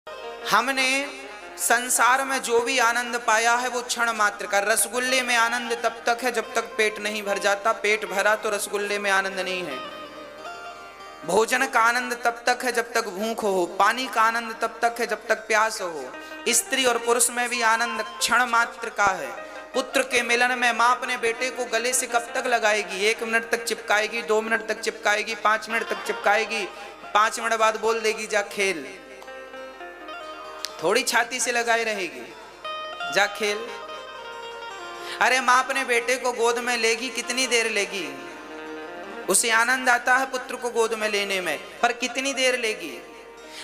हमने संसार में जो भी आनंद पाया है वो क्षण मात्र का। रसगुल्ले में आनंद तब तक है जब तक पेट नहीं भर जाता, पेट भरा तो रसगुल्ले में आनंद नहीं है। भोजन का आनंद तब तक है जब तक भूख हो, पानी का आनंद तब तक है जब तक प्यास हो। स्त्री और पुरुष में भी आनंद क्षण मात्र का है। पुत्र के मिलन में माँ अपने बेटे को गले से कब तक लगाएगी? 1 मिनट तक चिपकाएगी, 2 मिनट तक चिपकाएगी, 5 मिनट तक चिपकाएगी, 5 मिनट बाद बोल देगी जा खेल। थोड़ी छाती से लगाए रहेगी, जा खेल। अरे माँ अपने बेटे को गोद में लेगी, कितनी देर लेगी? उसे आनंद आता है पुत्र को गोद में लेने में, पर कितनी देर लेगी?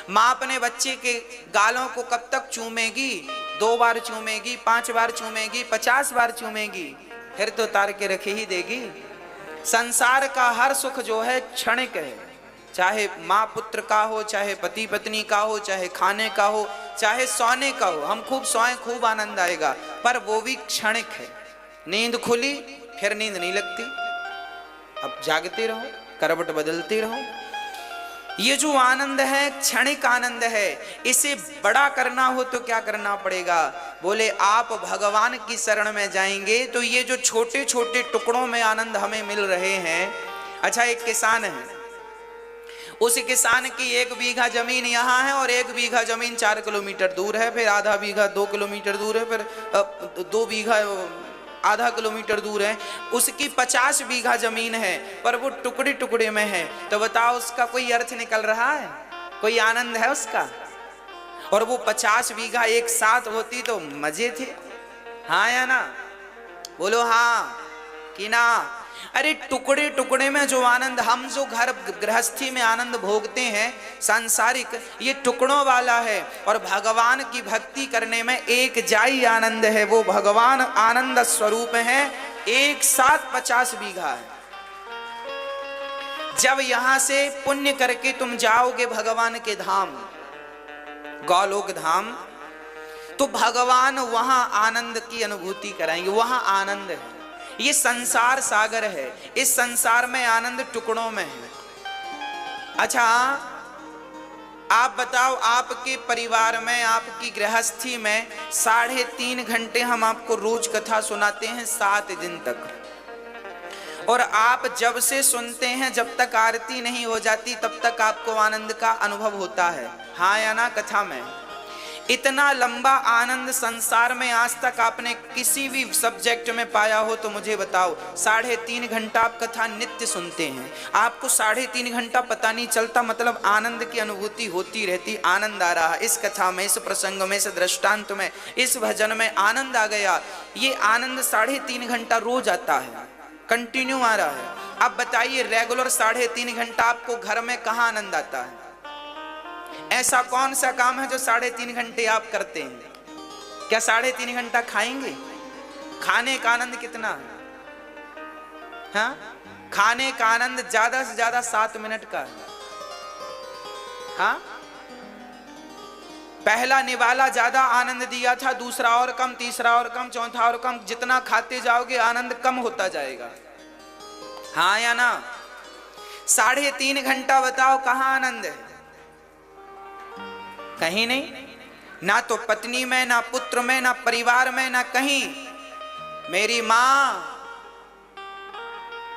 माँ अपने बच्चे के गालों को कब तक चूमेगी? 2 बार चूमेगी, 5 बार चूमेगी, 50 बार चूमेगी, फिर तो उतार के रखे ही देगी। संसार का हर सुख जो है क्षणिक है, चाहे माँ पुत्र का हो, चाहे पति पत्नी का हो, चाहे खाने का हो, चाहे सोने का हो। हम खूब सोएं, खूब आनंद आएगा, पर वो भी क्षणिक है। नींद खुली फिर नींद नहीं लगती, अब जागते रहो, करवट बदलते रहो। ये जो आनंद है क्षणिक आनंद है। इसे बड़ा करना हो तो क्या करना पड़ेगा? बोले आप भगवान की शरण में जाएंगे तो ये जो छोटे छोटे टुकड़ों में आनंद हमें मिल रहे हैं। अच्छा, एक किसान है, उस किसान की 1 बीघा जमीन यहाँ है और 1 बीघा जमीन 4 किलोमीटर दूर है, फिर आधा बीघा 2 किलोमीटर दूर है, फिर 2 बीघा आधा किलोमीटर दूर है। उसकी 50 बीघा जमीन है, पर वो टुकड़े टुकड़े में है। तो बताओ उसका कोई अर्थ निकल रहा है? कोई आनंद है उसका? और वो 50 बीघा एक साथ होती तो मजे थे, हाँ या ना? बोलो हाँ कि ना? अरे टुकड़े टुकड़े में जो आनंद, हम जो घर गृहस्थी में आनंद भोगते हैं सांसारिक, ये टुकड़ों वाला है। और भगवान की भक्ति करने में एक जाई आनंद है, वो भगवान आनंद स्वरूप है। एक साथ 50 बीघा है। जब यहां से पुण्य करके तुम जाओगे भगवान के धाम, गौलोक धाम, तो भगवान वहां आनंद की अनुभूति कराएंगे। वहां आनंद है। ये संसार सागर है, इस संसार में आनंद टुकड़ों में है। अच्छा, आप बताओ, आपके परिवार में, आपकी गृहस्थी में 3.5 घंटे हम आपको रोज कथा सुनाते हैं 7 दिन तक। और आप जब से सुनते हैं, जब तक आरती नहीं हो जाती तब तक आपको आनंद का अनुभव होता है, हाँ या ना? कथा में इतना लंबा आनंद संसार में आज तक आपने किसी भी सब्जेक्ट में पाया हो तो मुझे बताओ। 3.5 घंटा आप कथा नित्य सुनते हैं, आपको 3.5 घंटा पता नहीं चलता, मतलब आनंद की अनुभूति होती रहती। आनंद आ रहा, इस कथा में, इस प्रसंग में, इस दृष्टांत में, इस भजन में आनंद आ गया। ये आनंद 3.5 घंटा रोज आता है, कंटिन्यू आ रहा है। अब बताइए, रेगुलर 3.5 घंटा आपको घर में कहाँ आनंद आता है? ऐसा कौन सा काम है जो 3.5 घंटे आप करते हैं? क्या 3.5 घंटा खाएंगे? खाने का आनंद कितना है? हाँ, खाने का आनंद ज्यादा से ज्यादा 7 मिनट का है। हाँ, पहला निवाला ज्यादा आनंद दिया था, दूसरा और कम, तीसरा और कम, चौथा और कम। जितना खाते जाओगे आनंद कम होता जाएगा, हाँ या ना? 3.5 घंटा बताओ कहाँ आनंद है? कहीं नहीं, ना तो पत्नी में, ना पुत्र में, ना परिवार में, ना कहीं। मेरी मां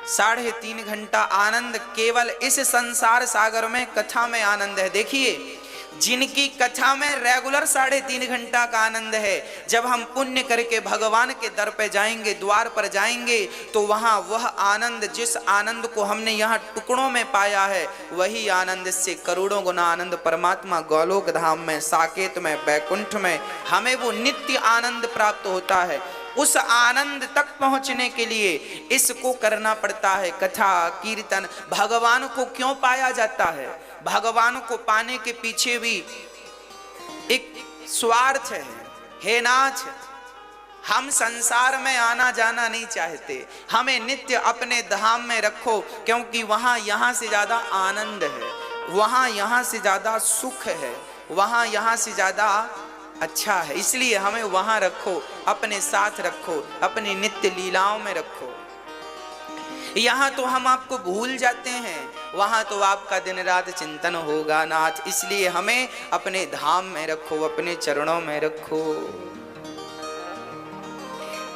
3.5 घंटा आनंद केवल इस संसार सागर में कथा में आनंद है। देखिए, जिनकी कथा में रेगुलर 3.5 घंटा का आनंद है, जब हम पुण्य करके भगवान के दर पे जाएंगे, द्वार पर जाएंगे, तो वहां वह आनंद, जिस आनंद को हमने यहाँ टुकड़ों में पाया है, वही आनंद से करोड़ों गुना आनंद परमात्मा गौलोक धाम में, साकेत में, बैकुंठ में हमें वो नित्य आनंद प्राप्त होता है। उस आनंद तक पहुंचने के लिए इसको करना पड़ता है, कथा कीर्तन। भगवान को क्यों पाया जाता है? भगवान को पाने के पीछे भी एक स्वार्थ है, हे नाथ। हम संसार में आना जाना नहीं चाहते, हमें नित्य अपने धाम में रखो, क्योंकि वहां यहाँ से ज्यादा आनंद है, वहां यहाँ से ज्यादा सुख है, वहां यहाँ से ज्यादा अच्छा है। इसलिए हमें वहां रखो, अपने साथ रखो, अपनी नित्य लीलाओं में रखो। यहाँ तो हम आपको भूल जाते हैं, वहां तो आपका दिन रात चिंतन होगा नाथ। इसलिए हमें अपने धाम में रखो, अपने चरणों में रखो।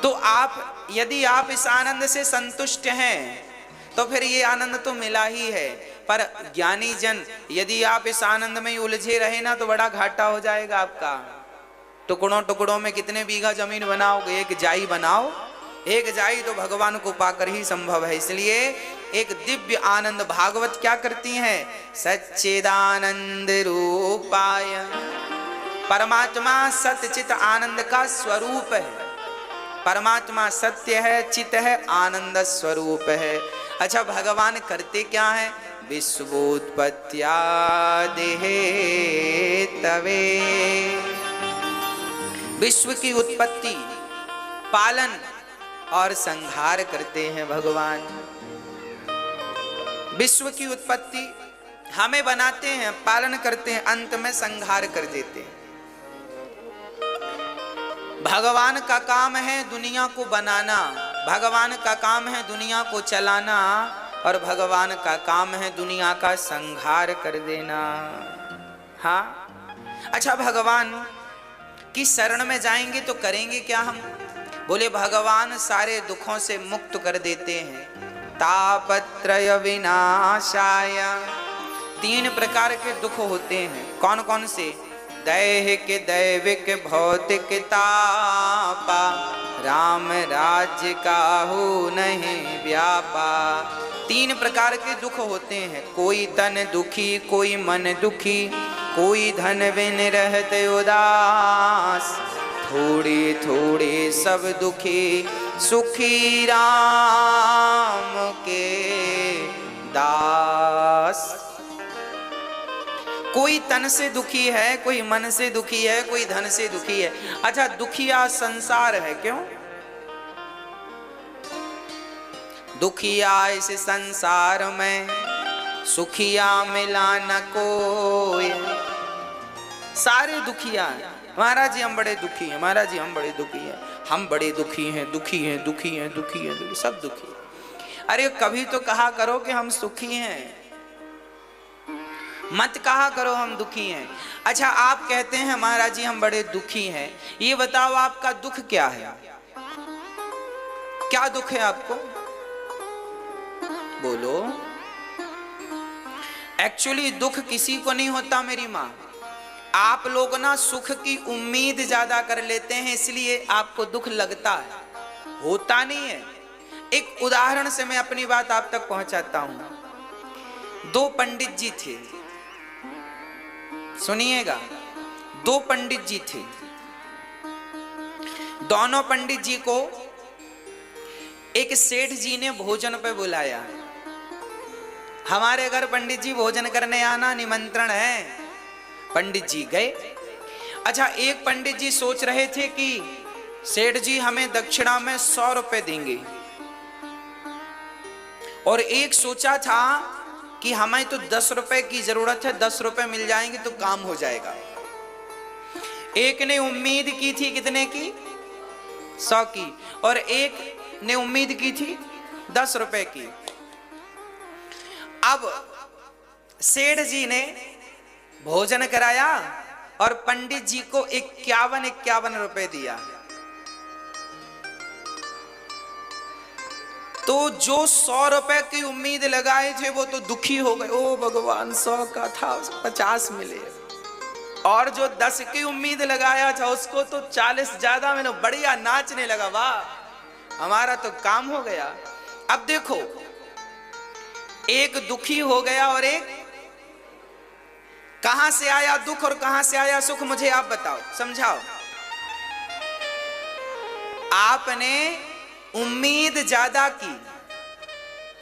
तो आप यदि आप इस आनंद से संतुष्ट हैं तो फिर ये आनंद तो मिला ही है। पर ज्ञानी जन यदि आप इस आनंद में उलझे रहे ना तो बड़ा घाटा हो जाएगा आपका। टुकड़ों टुकड़ों में कितने बीघा जमीन बनाओगे, एक जाई बनाओ। एक जाई तो भगवान को पाकर ही संभव है। इसलिए एक दिव्य आनंद भागवत क्या करती हैं, सच्चिदानंद रूपाय। परमात्मा सत्य चित आनंद का स्वरूप है। परमात्मा सत्य है, चित है, आनंद स्वरूप है। अच्छा, भगवान करते क्या है, विश्वोत्पत्त्यादेहे तवे। विश्व की उत्पत्ति, पालन और संहार करते हैं भगवान। विश्व की उत्पत्ति हमें बनाते हैं, पालन करते हैं, अंत में संहार कर देते हैं। भगवान का काम है दुनिया को बनाना, भगवान का काम है दुनिया को चलाना, और भगवान का काम है दुनिया का संहार कर देना। हाँ, अच्छा, भगवान की शरण में जाएंगे तो करेंगे क्या हम? बोले भगवान सारे दुखों से मुक्त कर देते हैं। तापत्रय विनाशाय। 3 प्रकार के दुख होते हैं। कौन कौन से? दैहिक, दैविक, भौतिक तापा। राम राज्य काहू नहीं व्यापा। 3 प्रकार के दुख होते हैं। कोई तन दुखी, कोई मन दुखी, कोई धन बिन रहते उदास। थोड़े थोड़े सब दुखी, सुखी राम के दास। कोई तन से दुखी है, कोई मन से दुखी है, कोई धन से दुखी है। अच्छा, दुखिया संसार है, क्यों? दुखिया इस संसार में, सुखिया मिला न कोई। सारे दुखिया हैं। महाराज जी हम बड़े दुखी हैं, महाराज जी हम बड़े दुखी हैं, हम बड़े दुखी हैं, दुखी हैं, दुखी हैं, दुखी हैं, दुखी, सब दुखी। अरे कभी तो कहा करो कि हम सुखी हैं, मत कहा करो हम दुखी हैं। अच्छा, आप कहते हैं महाराज जी हम बड़े दुखी हैं, ये बताओ आपका दुख क्या है? क्या दुख है आपको? बोलो। एक्चुअली दुख किसी को नहीं होता मेरी माँ। आप लोग ना सुख की उम्मीद ज्यादा कर लेते हैं, इसलिए आपको दुख लगता है, होता नहीं है। एक उदाहरण से मैं अपनी बात आप तक पहुंचाता हूं। 2 पंडित जी थे, सुनिएगा। 2 पंडित जी थे। दोनों पंडित जी को एक सेठ जी ने भोजन पे बुलाया। हमारे घर पंडित जी भोजन करने आना, निमंत्रण है। पंडित जी गए। अच्छा, एक पंडित जी सोच रहे थे कि सेठ जी हमें दक्षिणा में 100 रुपए देंगे, और एक सोचा था कि हमें तो 10 रुपए की जरूरत है, 10 रुपए मिल जाएंगे तो काम हो जाएगा। एक ने उम्मीद की थी कितने की? 100 की, और एक ने उम्मीद की थी 10 रुपए की। अब सेठ जी ने भोजन कराया और पंडित जी को 51 रुपए दिया। तो जो 100 रुपए की उम्मीद लगाए थे वो तो दुखी हो गए। ओ भगवान, 100 का था 50 मिले। और जो 10 की उम्मीद लगाया था उसको तो 40 ज्यादा मिले। बढ़िया नाचने लगा, वाह हमारा तो काम हो गया। अब देखो, एक दुखी हो गया और एक, कहां से आया दुख और कहां से आया सुख, मुझे आप बताओ, समझाओ। आपने उम्मीद ज्यादा की,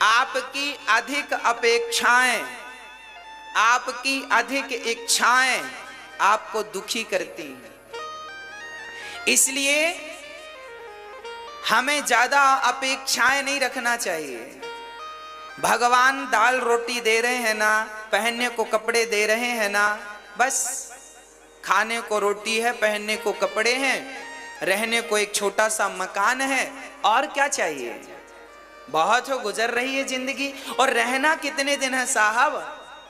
आपकी अधिक अपेक्षाएं, आपकी अधिक इच्छाएं आपको दुखी करती हैं। इसलिए हमें ज्यादा अपेक्षाएं नहीं रखना चाहिए। भगवान दाल रोटी दे रहे हैं ना, पहनने को कपड़े दे रहे हैं ना, बस खाने को रोटी है, पहनने को कपड़े हैं, रहने को एक छोटा सा मकान है, और क्या चाहिए? बहुत हो, गुजर रही है जिंदगी। और रहना कितने दिन है साहब?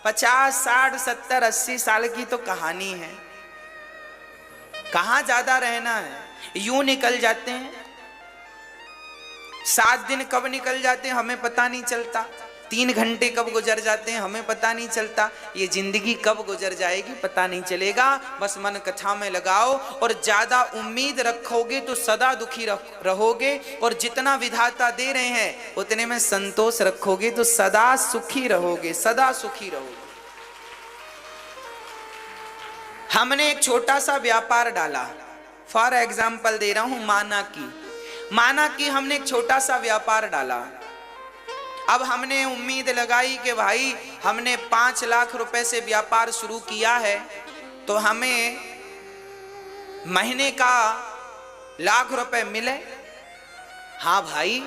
50, 60, 70, 80 साल की तो कहानी है। कहां ज्यादा रहना है? यूं निकल जाते हैं। 7 दिन कब निकल जाते हैं हमें पता नहीं चलता। 3 घंटे कब गुजर जाते हैं हमें पता नहीं चलता। ये जिंदगी कब गुजर जाएगी पता नहीं चलेगा। बस मन कथा में लगाओ, और ज्यादा उम्मीद रखोगे तो सदा दुखी रहोगे, और जितना विधाता दे रहे हैं उतने में संतोष रखोगे तो सदा सुखी रहोगे, सदा सुखी रहोगे। हमने एक छोटा सा व्यापार डाला, फॉर एग्जाम्पल दे रहा हूं, माना कि हमने एक छोटा सा व्यापार डाला। अब हमने उम्मीद लगाई कि भाई हमने 5 लाख रुपए से व्यापार शुरू किया है तो हमें महीने का लाख रुपए मिले। हाँ भाई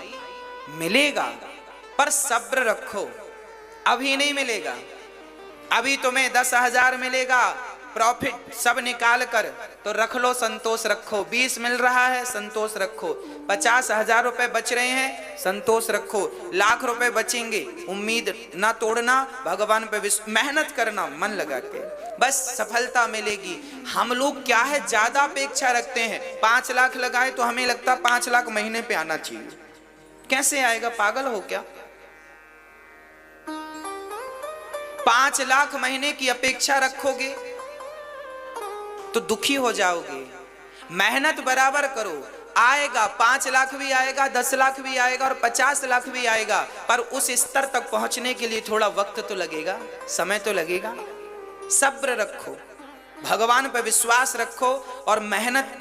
मिलेगा, पर सब्र रखो, अभी नहीं मिलेगा। अभी तुम्हें 10,000 मिलेगा प्रॉफिट सब निकाल कर, तो रख लो, संतोष रखो। 20 मिल रहा है, संतोष रखो। 50,000 रुपए बच रहे हैं, संतोष रखो। लाख रुपए बचेंगे, उम्मीद ना तोड़ना, भगवान पे मेहनत करना मन लगा के, बस सफलता मिलेगी। हम लोग क्या है, ज्यादा अपेक्षा रखते हैं। 5 लाख लगाए तो हमें लगता 5 लाख महीने पे आना चाहिए। कैसे आएगा? पागल हो क्या? 5 लाख महीने की अपेक्षा रखोगे तो दुखी हो जाओगे। मेहनत बराबर करो, आएगा। 5 लाख भी आएगा, 10 लाख भी आएगा, और 50 लाख भी आएगा, पर उस स्तर तक पहुंचने के लिए थोड़ा वक्त तो लगेगा, समय तो लगेगा। सब्र रखो, भगवान पर विश्वास रखो, और मेहनत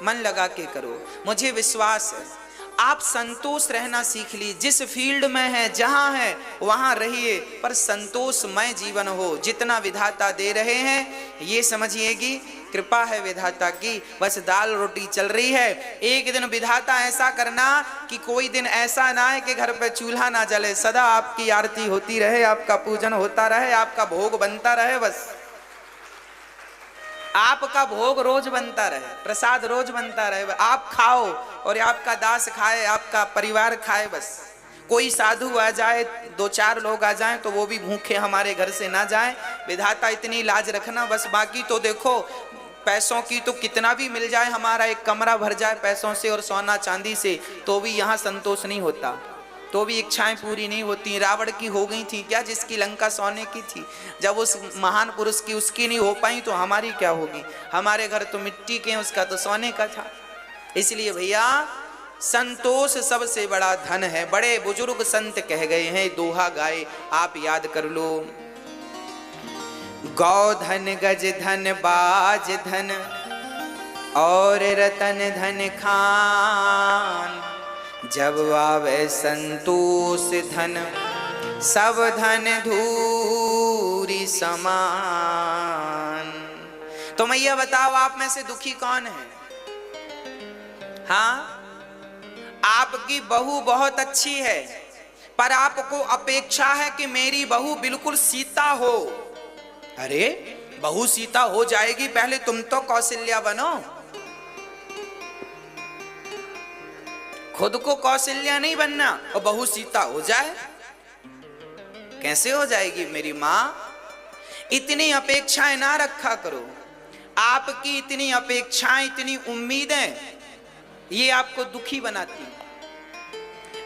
मन लगा के करो। मुझे विश्वास है आप संतोष रहना सीख लीजिए। जिस फील्ड में है, जहां है वहां रहिए, पर संतोषमय जीवन हो। जितना विधाता दे रहे हैं ये समझिएगी कृपा है विधाता की, बस दाल रोटी चल रही है। एक दिन विधाता ऐसा करना कि कोई दिन ऐसा ना है कि घर पे चूल्हा ना जले, सदा आपकी आरती होती रहे, आपका पूजन होता रहे, आपका भोग बनता रहे। बस आपका भोग रोज बनता रहे, प्रसाद रोज बनता रहे, आप खाओ और आपका दास खाए, आपका परिवार खाए। बस कोई साधु आ जाए, 2-4 लोग आ जाएं तो वो भी भूखे हमारे घर से ना जाएं। विधाता इतनी लाज रखना बस। बाकी तो देखो पैसों की तो कितना भी मिल जाए, हमारा एक कमरा भर जाए पैसों से और सोना चांदी से, तो भी यहाँ संतोष नहीं होता, तो भी इच्छाएं पूरी नहीं होती। रावण की हो गई थी क्या, जिसकी लंका सोने की थी? जब उस महान पुरुष की उसकी नहीं हो पाई तो हमारी क्या होगी? हमारे घर तो मिट्टी के, उसका तो सोने का था। इसलिए भैया संतोष सबसे बड़ा धन है। बड़े बुजुर्ग संत कह गए हैं, दोहा गाए, आप याद कर लो। गौ धन, गज धन, बाज धन, और रतन धन खान, जब आवे संतोष धन, सब धन धूरी समान। तो मैया बताओ आप में से दुखी कौन है? हाँ, आपकी बहू बहुत अच्छी है, पर आपको अपेक्षा है कि मेरी बहू बिल्कुल सीता हो। अरे बहू सीता हो जाएगी, पहले तुम तो कौशल्या बनो। खुद को कौशल्या नहीं बनना और बहू सीता हो जाए, कैसे हो जाएगी मेरी माँ? इतनी अपेक्षाएं ना रखा करो। आपकी इतनी अपेक्षाएं, इतनी उम्मीदें, ये आपको दुखी बनाती।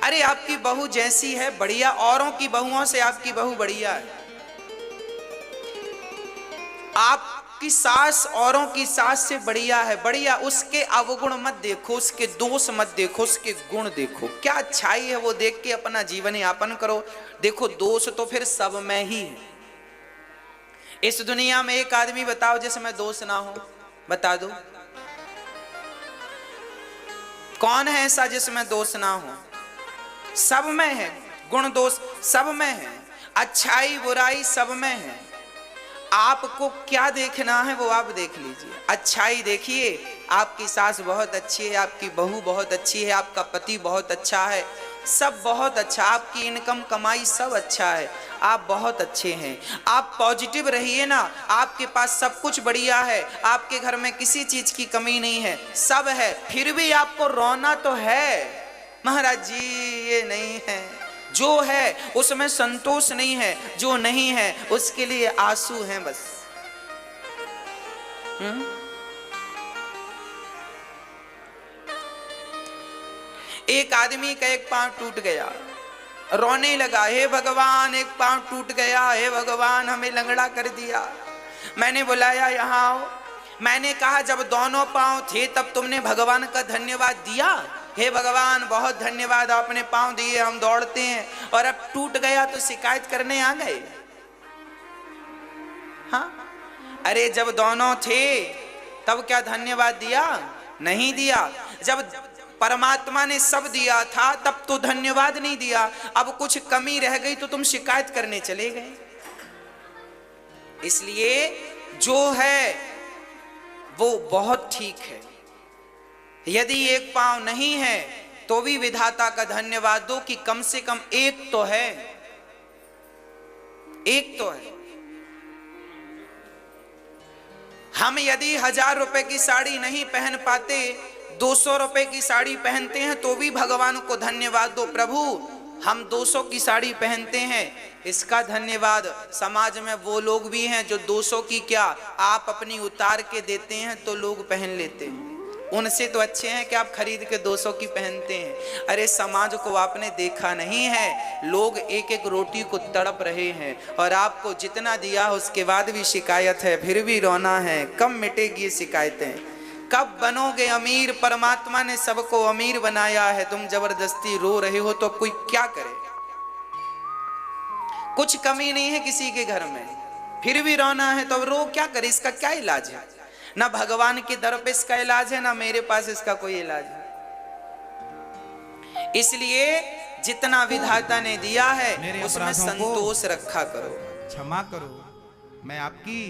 अरे आपकी बहू जैसी है बढ़िया, औरों की बहुओं से आपकी बहू बढ़िया है। आपकी सास औरों की सास से बढ़िया है, बढ़िया। उसके अवगुण मत देखो, उसके दोष मत देखो, उसके गुण देखो। क्या अच्छाई है वो देख के अपना जीवन यापन करो। देखो दोष तो फिर सब में ही है। इस दुनिया में एक आदमी बताओ जिसमें दोष ना हो, बता दो कौन है ऐसा जिसमें दोष ना हो? सब में है, गुण दोष सब में है, अच्छाई बुराई सब में है। आपको क्या देखना है वो आप देख लीजिए। अच्छाई देखिए, आपकी सास बहुत अच्छी है, आपकी बहू बहुत अच्छी है, आपका पति बहुत अच्छा है, सब बहुत अच्छा, आपकी इनकम कमाई सब अच्छा है, आप बहुत अच्छे हैं। आप पॉजिटिव रहिए ना, आपके पास सब कुछ बढ़िया है, आपके घर में किसी चीज की कमी नहीं है, सब है, फिर भी आपको रोना तो है। महाराज जी ये नहीं है, जो है उसमें संतोष नहीं है, जो नहीं है उसके लिए आंसू हैं बस। एक आदमी का एक पांव टूट गया, रोने लगा, हे भगवान एक पांव टूट गया, हे भगवान हमें लंगड़ा कर दिया। मैंने बुलाया यहाँ आओ। मैंने कहा जब दोनों पांव थे तब तुमने भगवान का धन्यवाद दिया? हे भगवान बहुत धन्यवाद, आपने पांव दिए, हम दौड़ते हैं, और अब टूट गया तो शिकायत करने आ गए? हाँ, अरे जब दोनों थे तब क्या धन्यवाद दिया? नहीं दिया। जब परमात्मा ने सब दिया था तब तो धन्यवाद नहीं दिया, अब कुछ कमी रह गई तो तुम शिकायत करने चले गए। इसलिए जो है वो बहुत ठीक है। यदि एक पांव नहीं है तो भी विधाता का धन्यवाद दो कि कम से कम एक तो है, एक तो है। हम यदि 1000 रुपए की साड़ी नहीं पहन पाते, 200 रुपए की साड़ी पहनते हैं तो भी भगवान को धन्यवाद दो, प्रभु हम 200 की साड़ी पहनते हैं, इसका धन्यवाद। समाज में वो लोग भी हैं जो 200 की क्या आप अपनी उतार के देते हैं तो लोग पहन लेते हैं, उनसे तो अच्छे हैं कि आप खरीद के 200 की पहनते हैं। अरे समाज को आपने देखा नहीं है, लोग एक एक रोटी को तड़प रहे हैं और आपको जितना दिया उसके बाद भी शिकायत है, फिर भी रोना है। कब मिटेगी ये शिकायतें? कब बनोगे अमीर? परमात्मा ने सबको अमीर बनाया है, तुम जबरदस्ती रो रहे हो तो कोई क्या करे? कुछ कमी नहीं है किसी के घर में, फिर भी रोना है तो रो क्या करे? इसका क्या इलाज है? ना भगवान के दर पे इसका इलाज है, ना मेरे पास इसका कोई इलाज है। इसलिए जितना विधाता ने दिया है उसमें संतोष रखा करो। क्षमा करो, मैं आपकी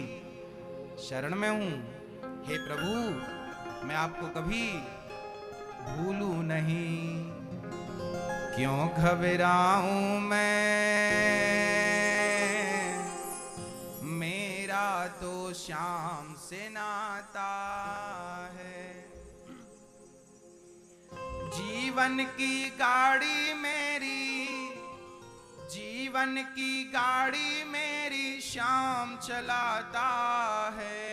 शरण में हूं। हे प्रभु मैं आपको कभी भूलूं नहीं, क्यों घबराऊं मैं, मेरा तो श्याम से नाता है। जीवन की गाड़ी मेरी, जीवन की गाड़ी मेरी श्याम चलाता है।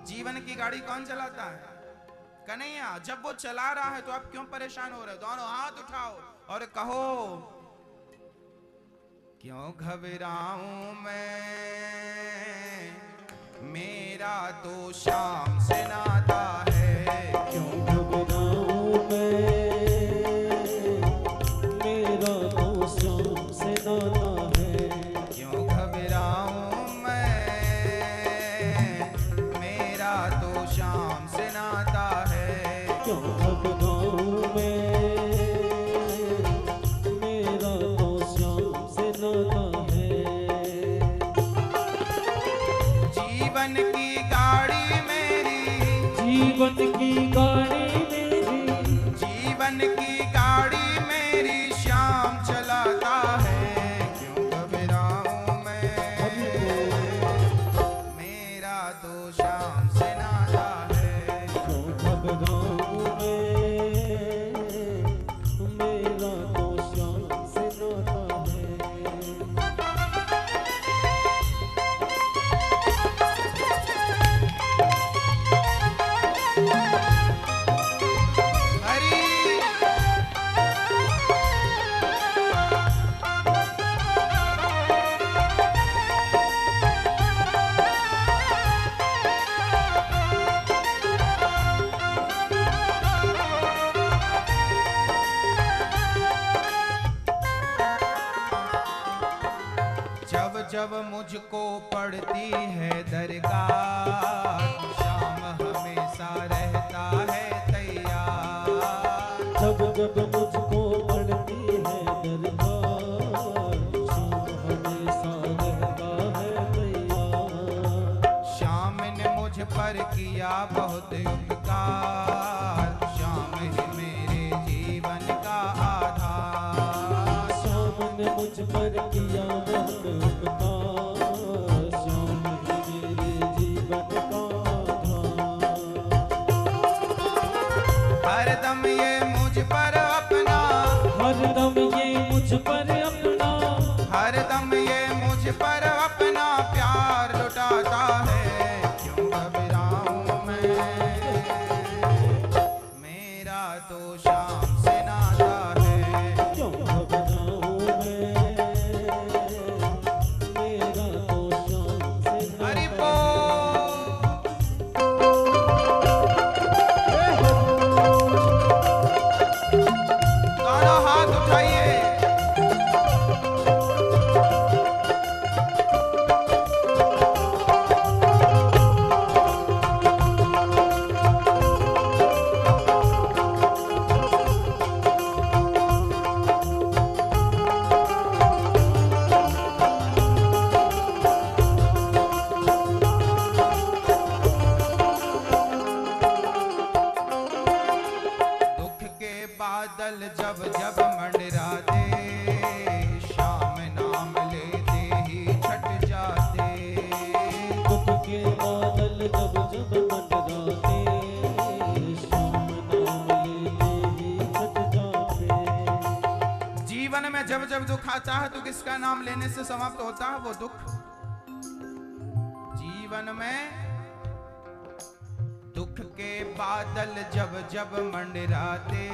जीवन की गाड़ी कौन चलाता है? कन्हैया। जब वो चला रहा है तो आप क्यों परेशान हो रहे हो? दोनों हाथ उठाओ और कहो, क्यों घबराऊं मैं, मेरा तो शाम से नाता है। क्यों घबराऊं मैं, मेरा तो शाम से नाता है। क्यों घबराऊं मैं, मेरा तो शाम से नाता है। क्यों घबराऊं मैं, मेरा तो शाम से नाता है। जीवन की गाड़ी मेरी, जीवन की गाड़ी मेरी, जीवन की गाड़ी मेरी श्याम चलाता है। क्यों घबराऊं मैं, मेरा तो शाम से नाता है। क्यों घबराऊं मैं, मेरा तो शाम से नाता है। हरी जब जब मुझको पड़ती है दरकार, शाम हमेशा रहता है तैयार। जब जब मुझको पड़ती है दरकार, शाम हमेशा रहता है तैयार। श्याम ने मुझ पर किया बहुत उपकार, श्याम ही मेरे जीवन का आधार। शाम ने मुझ पर किया बहुत उपकार, शाम ही मेरे जीवन का आधार। हरदम ये जब दुख आता है तो किसका नाम लेने से समाप्त होता है वो दुख? जीवन में दुख के बादल जब जब मंडराते,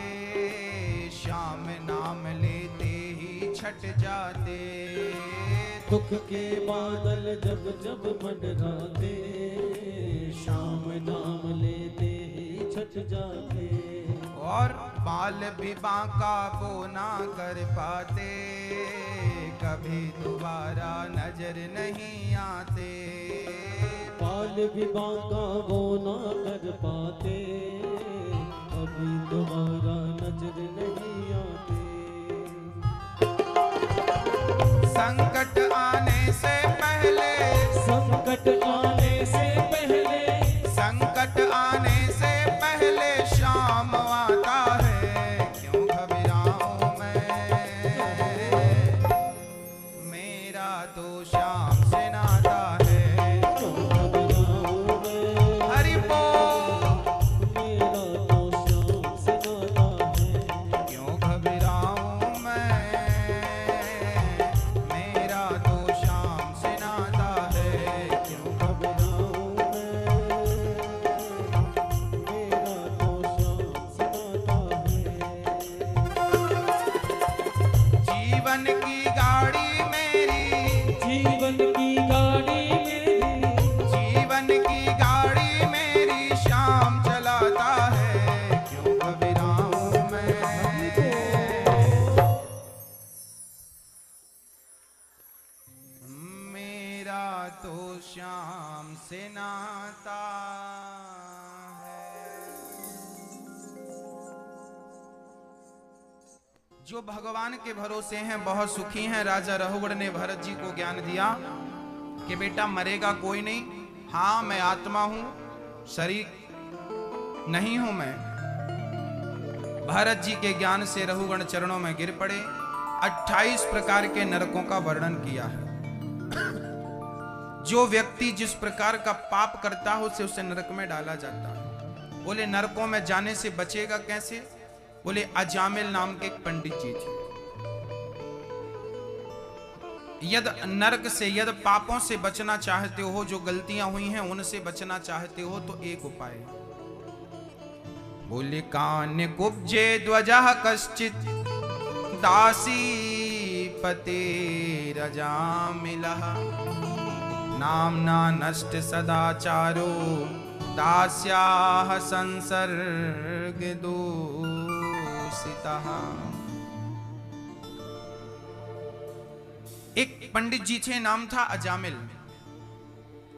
शाम नाम लेते ही छट जाते। दुख के बादल जब जब मंडराते, शाम नाम लेते ही छट जाते। और बाल भी बांका वो ना कर पाते, कभी दोबारा नजर नहीं आते। बाल भी बांका वो ना कर पाते, कभी दोबारा नजर नहीं आते। संकट आने से पहले, संकट आने से पहले, संकट आने से पहले शाम आता है, क्यों घबराऊं मैं, मेरा तो शाम से नाता है। हरि बोल, मेरा तो शाम से नाता है। क्यों घबराऊं मैं, मेरा तो शाम से नाता है। क्यों घबराऊं मैं, मेरा तो शाम से नाता है। जीवन की गाड़ी मेरी, जीवन की गाड़ी मेरी, जीवन की गाड़ी मेरी शाम चलाता है, क्यों घबराऊं मैं, मेरा तो शाम से नाता है। जो भगवान के भरोसे हैं बहुत सुखी हैं। राजा रहुगण ने भरत जी को ज्ञान दिया कि बेटा मरेगा कोई नहीं, हाँ मैं आत्मा हूं, शरीर नहीं हूं मैं। भरत जी के ज्ञान से रहुगण चरणों में गिर पड़े। 28 प्रकार के नरकों का वर्णन किया है। जो व्यक्ति जिस प्रकार का पाप करता है उसे नरक में डाला जाता है। बोले नरकों में जाने से बचेगा कैसे? बोले अजामिल नाम के एक पंडित जी थे। यद नरक से, यद पापों से बचना चाहते हो, जो गलतियां हुई हैं उनसे बचना चाहते हो, तो एक उपाय। बोले कान कुब्जे ध्वजः कश्चित दासी पते रजामिलः, नामना नष्ट सदाचारो दास्याः संसर्ग दूषितः। एक पंडित जी थे, नाम था अजामिल।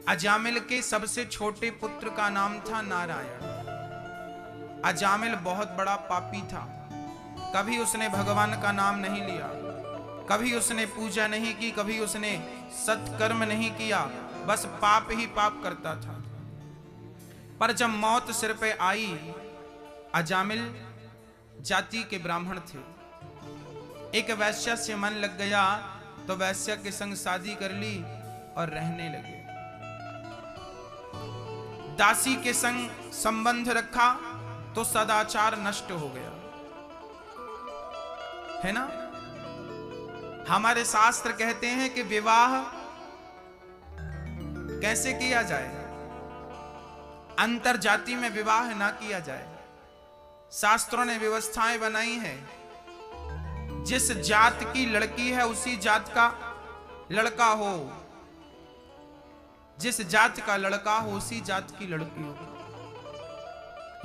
अजामिल के सबसे छोटे पुत्र का नाम था नारायण। अजामिल बहुत बड़ा पापी था। कभी उसने भगवान का नाम नहीं लिया, कभी उसने पूजा नहीं की, कभी उसने सत्कर्म नहीं किया, बस पाप ही पाप करता था। पर जब मौत सिर पे आई, अजामिल जाति के ब्राह्मण थे। एक वैश्या से मन लग गया तो वैश्या के संग शादी कर ली और रहने लगे। दासी के संग संबंध रखा तो सदाचार नष्ट हो गया, है ना। हमारे शास्त्र कहते हैं कि विवाह कैसे किया जाए, अंतर जाति में विवाह ना किया जाए। शास्त्रों ने व्यवस्थाएं बनाई हैं। जिस जात की लड़की है उसी जात का लड़का हो, जिस जात का लड़का हो उसी जात की लड़की हो।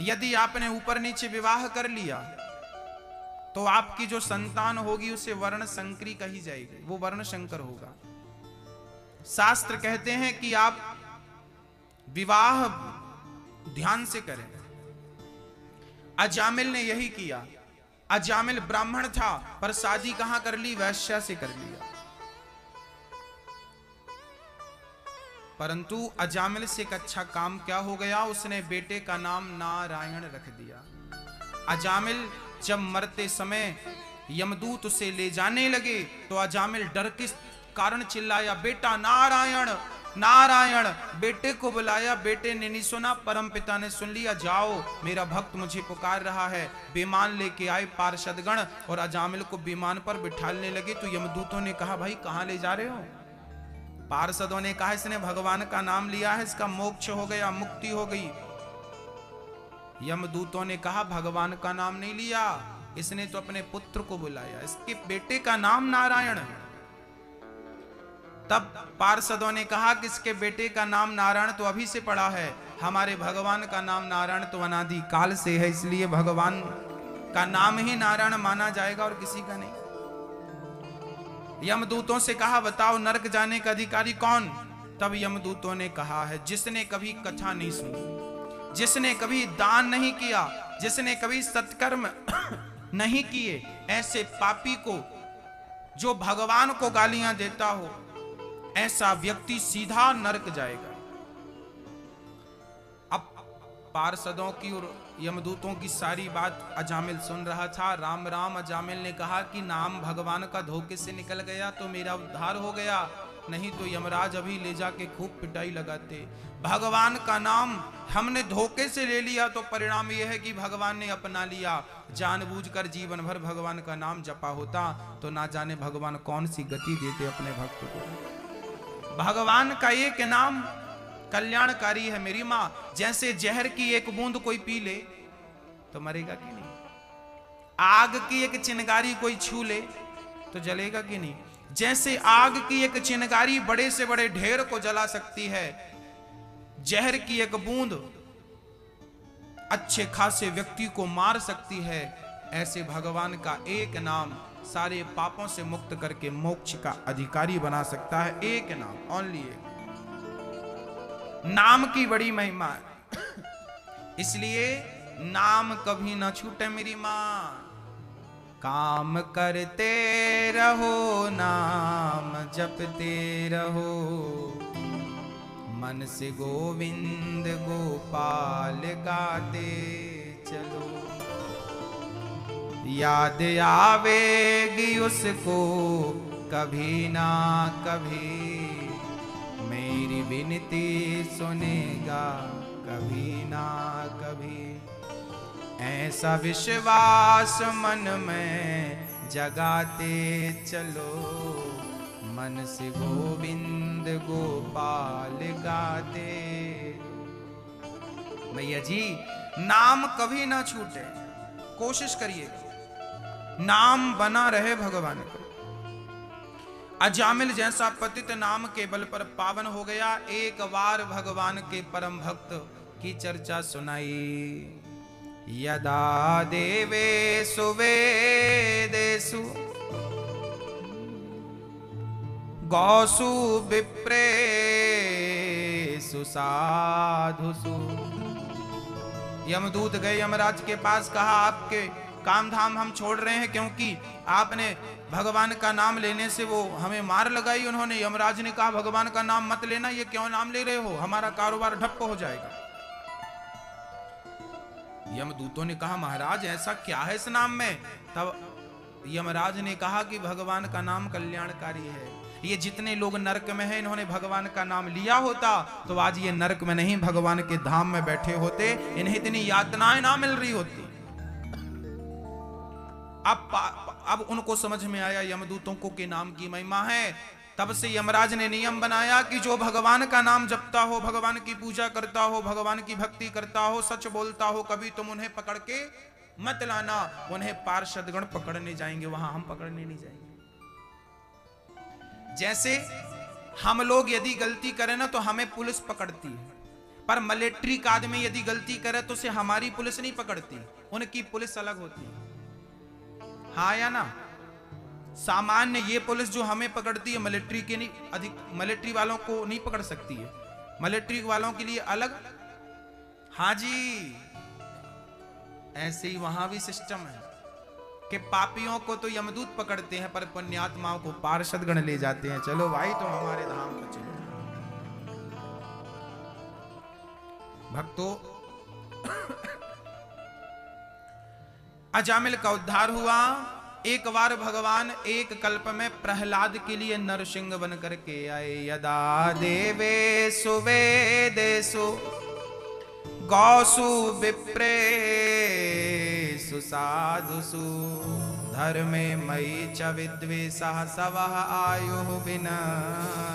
यदि आपने ऊपर नीचे विवाह कर लिया तो आपकी जो संतान होगी उसे वर्ण संकरी कही जाएगी, वो वर्ण शंकर होगा। शास्त्र कहते हैं कि आप विवाह ध्यान से करें। अजामिल ने यही किया। अजामिल ब्राह्मण था पर शादी कहां कर ली? वैश्या से कर लिया। परंतु अजामिल से एक अच्छा काम क्या हो गया, उसने बेटे का नाम नारायण रख दिया। अजामिल जब मरते समय यमदूत उसे ले जाने लगे तो अजामिल डर के कारण चिल्लाया, बेटा नारायण नारायण बेटे को बुलाया, बेटे ने नहीं सुना, परम पिता ने सुन लिया, जाओ मेरा भक्त मुझे पुकार रहा है। विमान लेके आए पार्षदगण और अजामिल को विमान पर बिठाने लगे। तो यमदूतों ने कहा भाई कहां ले जा रहे हो? पार्षदों ने कहा इसने भगवान का नाम लिया है, इसका मोक्ष हो गया, मुक्ति हो गई। यमदूतों ने कहा भगवान का नाम नहीं लिया, इसने तो अपने पुत्र को बुलाया, इसके बेटे का नाम नारायण है। तब पार्षदों ने कहा कि इसके बेटे का नाम नारायण तो अभी से पड़ा है, हमारे भगवान का नाम नारायण तो अनादि काल से है, इसलिए भगवान का नाम ही नारायण माना जाएगा और किसी का नहीं। यमदूतों से कहा बताओ नरक जाने का अधिकारी कौन? तब यमदूतों ने कहा है जिसने कभी कथा नहीं सुनी, जिसने कभी दान नहीं किया, जिसने कभी सत्कर्म नहीं किए, ऐसे पापी को, जो भगवान को गालियां देता हो, ऐसा व्यक्ति सीधा नरक जाएगा। अब पार्षदों की और यमदूतों की सारी बात अजामिल सुन रहा था। राम राम अजामिल ने कहा कि नाम भगवान का धोखे से निकल गया तो मेरा उद्धार हो गया, नहीं तो यमराज अभी ले जाके खूब पिटाई लगाते। भगवान का नाम हमने धोखे से ले लिया तो परिणाम यह है कि भगवान ने अपना लिया। जानबूझकर जीवन भर भगवान का नाम जपा होता तो ना जाने भगवान कौन सी गति देते अपने भक्त को। भगवान का एक नाम कल्याणकारी है मेरी मां। जैसे जहर की एक बूंद कोई पी ले तो मरेगा कि नहीं, आग की एक चिनगारी कोई छू ले तो जलेगा कि नहीं, जैसे आग की एक चिनगारी बड़े से बड़े ढेर को जला सकती है, जहर की एक बूंद अच्छे खासे व्यक्ति को मार सकती है, ऐसे भगवान का एक नाम सारे पापों से मुक्त करके मोक्ष का अधिकारी बना सकता है। एक नाम, ओनली एक नाम की बड़ी महिमा है। इसलिए नाम कभी ना छूटे मेरी मां। काम करते रहो, नाम जपते रहो, मन से गोविंद गोपाल गाते चलो। याद आवेगी उसको कभी ना कभी, मेरी विनती सुनेगा कभी ना कभी। ऐसा विश्वास मन में जगाते चलो, मन से गोविंद गोपाल गाते। मैया जी नाम कभी ना छूटे, कोशिश करिएगा नाम बना रहे भगवान का। अजामिल जैसा पतित नाम के बल पर पावन हो गया। एक बार भगवान के परम भक्त की चर्चा सुनाई। यदा देवेषु वेदेषु गौसु विप्रेषु साधुषु। यमदूत गए यमराज के पास, कहा आपके काम धाम हम छोड़ रहे हैं क्योंकि आपने भगवान का नाम लेने से वो हमें मार लगाई। उन्होंने, यमराज ने कहा भगवान का नाम मत लेना, ये क्यों नाम ले रहे हो, हमारा कारोबार ठप्प हो जाएगा। यमदूतों ने कहा महाराज ऐसा क्या है इस नाम में? तब यमराज ने कहा कि भगवान का नाम कल्याणकारी है। ये जितने लोग नरक में हैं, इन्होंने भगवान का नाम लिया होता तो आज ये नरक में नहीं भगवान के धाम में बैठे होते, इन्हें इतनी यातनाएं ना मिल रही होती। अब उनको समझ में आया यमदूतों को कि नाम की महिमा है। तब से यमराज ने नियम बनाया कि जो भगवान का नाम जपता हो, भगवान की पूजा करता हो, भगवान की भक्ति करता हो, सच बोलता हो, कभी तुम उन्हें पकड़ के मत लाना। उन्हें पार्षदगण पकड़ने जाएंगे, वहां हम पकड़ने नहीं जाएंगे। जैसे हम लोग यदि गलती करें ना तो हमें पुलिस पकड़ती है, पर मिलिट्री का आदमी यदि गलती करे तो उसे हमारी पुलिस नहीं पकड़ती, उनकी पुलिस अलग होती है। हाँ या ना? सामान्य ये पुलिस जो हमें पकड़ती है मिलिट्री के नहीं, अधिक मिलिट्री वालों को नहीं पकड़ सकती है, मिलिट्री वालों के लिए अलग। हाँ जी, ऐसे ही वहां भी सिस्टम है कि पापियों को तो यमदूत पकड़ते हैं पर पुण्यात्माओं को पार्षदगण ले जाते हैं। चलो भाई तुम हमारे धाम पर चलो। भक्तों, अजामिल का उद्धार हुआ। एक बार भगवान एक कल्प में प्रहलाद के लिए नरसिंह बन करके आए। यदा देवे सुवेदेषु गौसु विप्रेषु साधुषु धर्मे मयि च विद्वेषः सवः आयुः विनश्यति।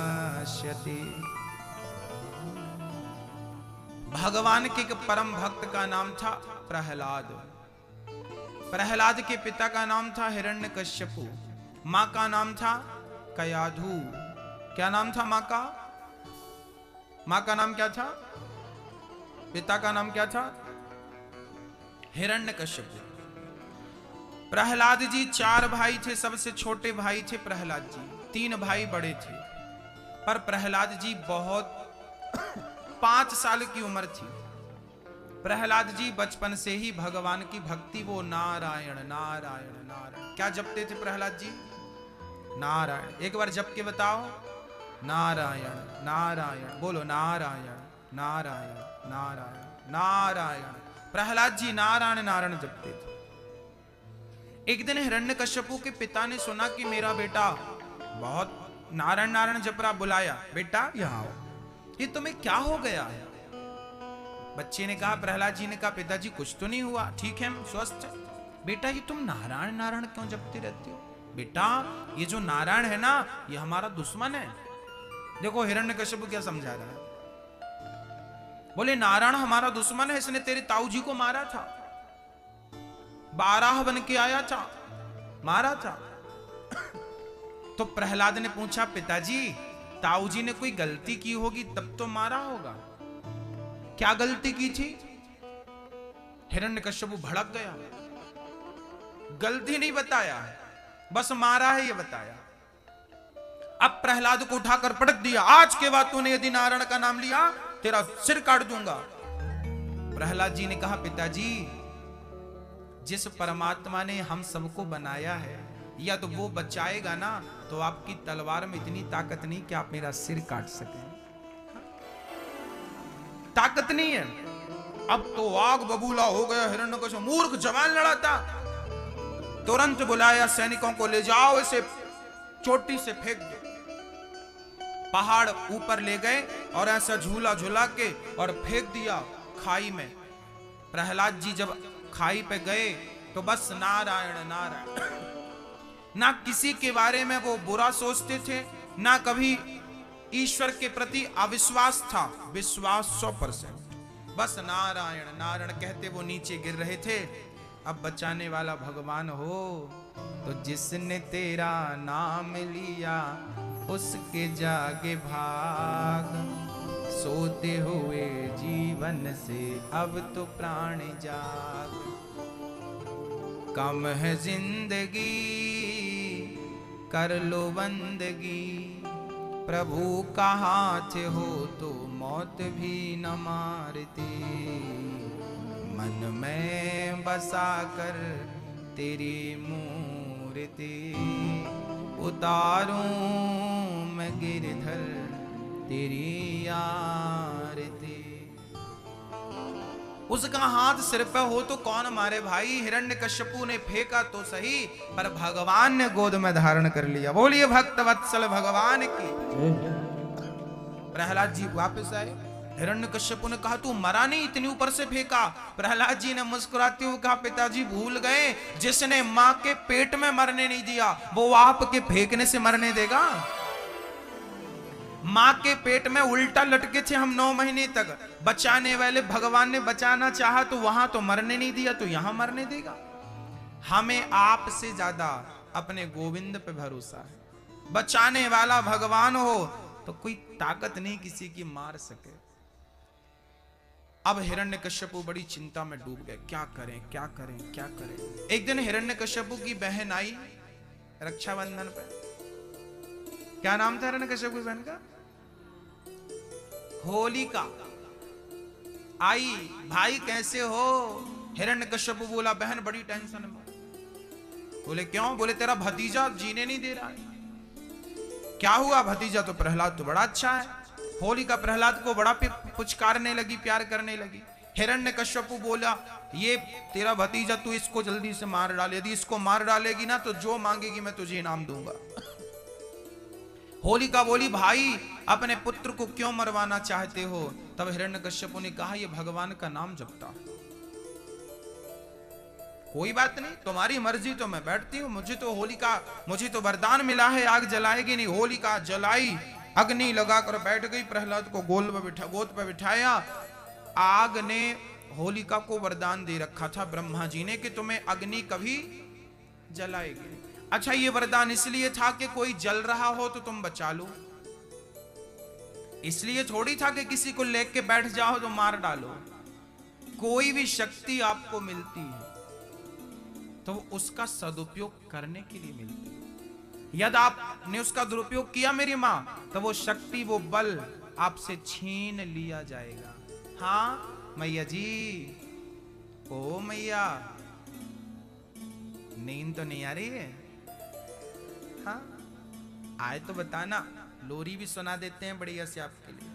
भगवान के एक परम भक्त का नाम था प्रहलाद। प्रहलाद के पिता का नाम था हिरण्यकश्यपु, मां का नाम था कयाधु। क्या नाम था मां का? मां का नाम क्या था? पिता का नाम क्या था? हिरण्यकश्यपु। प्रहलाद जी 4 भाई थे, सबसे छोटे भाई थे प्रहलाद जी। 3 भाई बड़े थे, पर प्रहलाद जी बहुत 5 साल की उम्र थी। प्रहलाद जी बचपन से ही भगवान की भक्ति, वो नारायण नारायण नारायण क्या जपते थे प्रहलाद जी? नारायण। एक बार जप के बताओ, नारायण नारायण। बोलो नारायण नारायण नारायण नारायण। प्रहलाद जी नारायण नारायण जपते थे। एक दिन हिरण्यकश्यपु के पिता ने सुना कि मेरा बेटा बहुत नारायण नारायण जप रहा। बुलाया, बेटा यहाँ आओ, ये तुम्हें क्या हो गया है? बच्चे ने कहा, प्रहलाद जी ने कहा, पिताजी कुछ तो नहीं हुआ, ठीक है, स्वस्थ। बेटा ये तुम नारायण नारायण क्यों जपती रहती हो? बेटा ये जो नारायण है ना, ये हमारा दुश्मन है। देखो हिरण्यकश्यप क्या समझा रहा है। बोले नारायण हमारा दुश्मन है, इसने तेरे ताऊ जी को मारा था, 12 बन के आया था, मारा था। तो प्रहलाद ने पूछा, पिताजी ताऊ जी ने कोई गलती की होगी तब तो मारा होगा, क्या गलती की थी? हिरण्यकश्यप भड़क गया। गलती नहीं बताया, बस मारा है ये बताया। अब प्रहलाद को उठाकर पटक दिया, आज के बाद तूने यदि नारायण का नाम लिया तेरा सिर काट दूंगा। प्रहलाद जी ने कहा, पिताजी जिस परमात्मा ने हम सबको बनाया है, या तो वो बचाएगा ना, तो आपकी तलवार में इतनी ताकत नहीं कि आप मेरा सिर काट सके, ताकत नहीं है। अब तो आग बबूला हो गया हिरण्यकश्यप, मूर्ख जवान लड़ा था। तुरंत बुलाया सैनिकों को, ले जाओ इसे चोटी से फेंक दो। पहाड़ ऊपर ले गए और ऐसा झूला झूला के और फेंक दिया खाई में। प्रहलाद जी जब खाई पे गए तो बस नारायण नारायण, ना किसी के बारे में वो बुरा सोचते थे, ना कभी ईश्वर के प्रति अविश्वास था, विश्वास 100%। बस नारायण नारायण कहते वो नीचे गिर रहे थे। अब बचाने वाला भगवान हो तो जिसने तेरा नाम लिया उसके जागे भाग, सोते हुए जीवन से अब तो प्राण जाग। कम है जिंदगी कर लो बंदगी, प्रभु का हाथ हो तो मौत भी न मारती। मन में बसा कर तेरी मूर्ति, उतारूं मैं गिरधर तेरी आरती। उसका हाथ सिर पे हो तो कौन मारे भाई। हिरण्यकश्यपु ने फेंका तो सही, पर भगवान ने गोद में धारण कर लिया। बोलिए भक्त वत्सल भगवान की। प्रहलाद जी वापस आए। हिरण्यकश्यपु ने कहा, तू मरा नहीं, इतनी ऊपर से फेंका। प्रहलाद जी ने मुस्कुराते हुए कहा, पिताजी भूल गए, जिसने मां के पेट में मरने नहीं दिया वो आपके फेंकने से मरने देगा? मां के पेट में उल्टा लटके थे हम 9 महीने तक। बचाने वाले भगवान ने बचाना चाहा तो वहां तो मरने नहीं दिया, तो यहां मरने देगा? हमें आपसे ज्यादा अपने गोविंद पे भरोसा है। बचाने वाला भगवान हो तो कोई ताकत नहीं किसी की मार सके। अब हिरण्यकश्यपु बड़ी चिंता में डूब गए, क्या करें क्या करें क्या करें। एक दिन हिरण्यकश्यपु की बहन आई रक्षाबंधन पे। क्या नाम था हिरण्यकश्यपु की बहन का? होलिका। आई, भाई कैसे हो? हिरण्यकश्यपु बोला, बहन बड़ी टेंशन में। बोले क्यों? बोले तेरा भतीजा जीने नहीं दे रहा है। क्या हुआ? भतीजा तो प्रहलाद तो बड़ा अच्छा है। होलिका प्रहलाद को बड़ा पुचकारने लगी, प्यार करने लगी। हिरण्यकश्यपु बोला, ये तेरा भतीजा, तू इसको जल्दी से मार डाल, यदि इसको मार डालेगी ना तो जो मांगेगी मैं तुझे इनाम दूंगा। होलिका बोली, भाई अपने पुत्र को क्यों मरवाना चाहते हो? तब हिरण्यकश्यपु ने कहा, ये भगवान का नाम जपता है। कोई बात नहीं, तुम्हारी मर्जी, तो मैं बैठती हूं। मुझे तो वरदान मिला है, आग जलाएगी नहीं। होलिका जलाई, अग्नि लगाकर बैठ गई, प्रहलाद को गोद पर बिठाया। आग ने होलिका को वरदान दे रखा था ब्रह्मा जी ने कि तुम्हें अग्नि कभी जलाएगी। अच्छा, ये वरदान इसलिए था कि कोई जल रहा हो तो तुम बचा लो, इसलिए थोड़ी था कि किसी को लेके बैठ जाओ तो मार डालो। कोई भी शक्ति आपको मिलती है तो उसका सदुपयोग करने के लिए मिलती है। यदि आपने उसका दुरुपयोग किया मेरी मां, तो वो शक्ति, वो बल आपसे छीन लिया जाएगा। हाँ मैया जी, ओ मैया, नींद तो नहीं आ रही है? हाँ, आए तो बताना, लोरी भी सुना देते हैं बढ़िया से आपके लिए।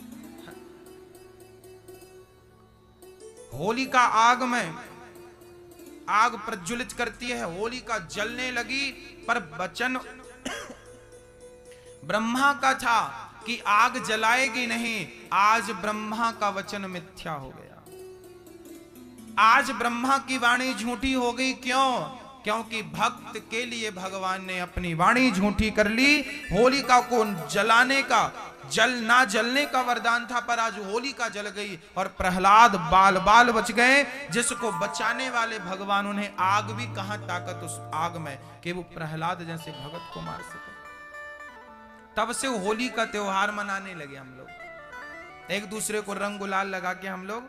हाँ। होलिका आग में आग प्रज्वलित करती है, होलिका जलने लगी, पर वचन ब्रह्मा का था कि आग जलाएगी नहीं। आज ब्रह्मा का वचन मिथ्या हो गया, आज ब्रह्मा की वाणी झूठी हो गई। क्यों? क्योंकि भक्त के लिए भगवान ने अपनी वाणी झूठी कर ली। होलिका को जलाने का, ना जलने का वरदान था, पर आज होलिका जल गई और प्रहलाद बाल बच गए। जिसको बचाने वाले भगवान, उन्हें आग भी कहां ताकत उस आग में कि वो प्रहलाद जैसे भगत को मार सके। तब से होली का त्योहार मनाने लगे हम लोग, एक दूसरे को रंग गुलाल लगा के हम लोग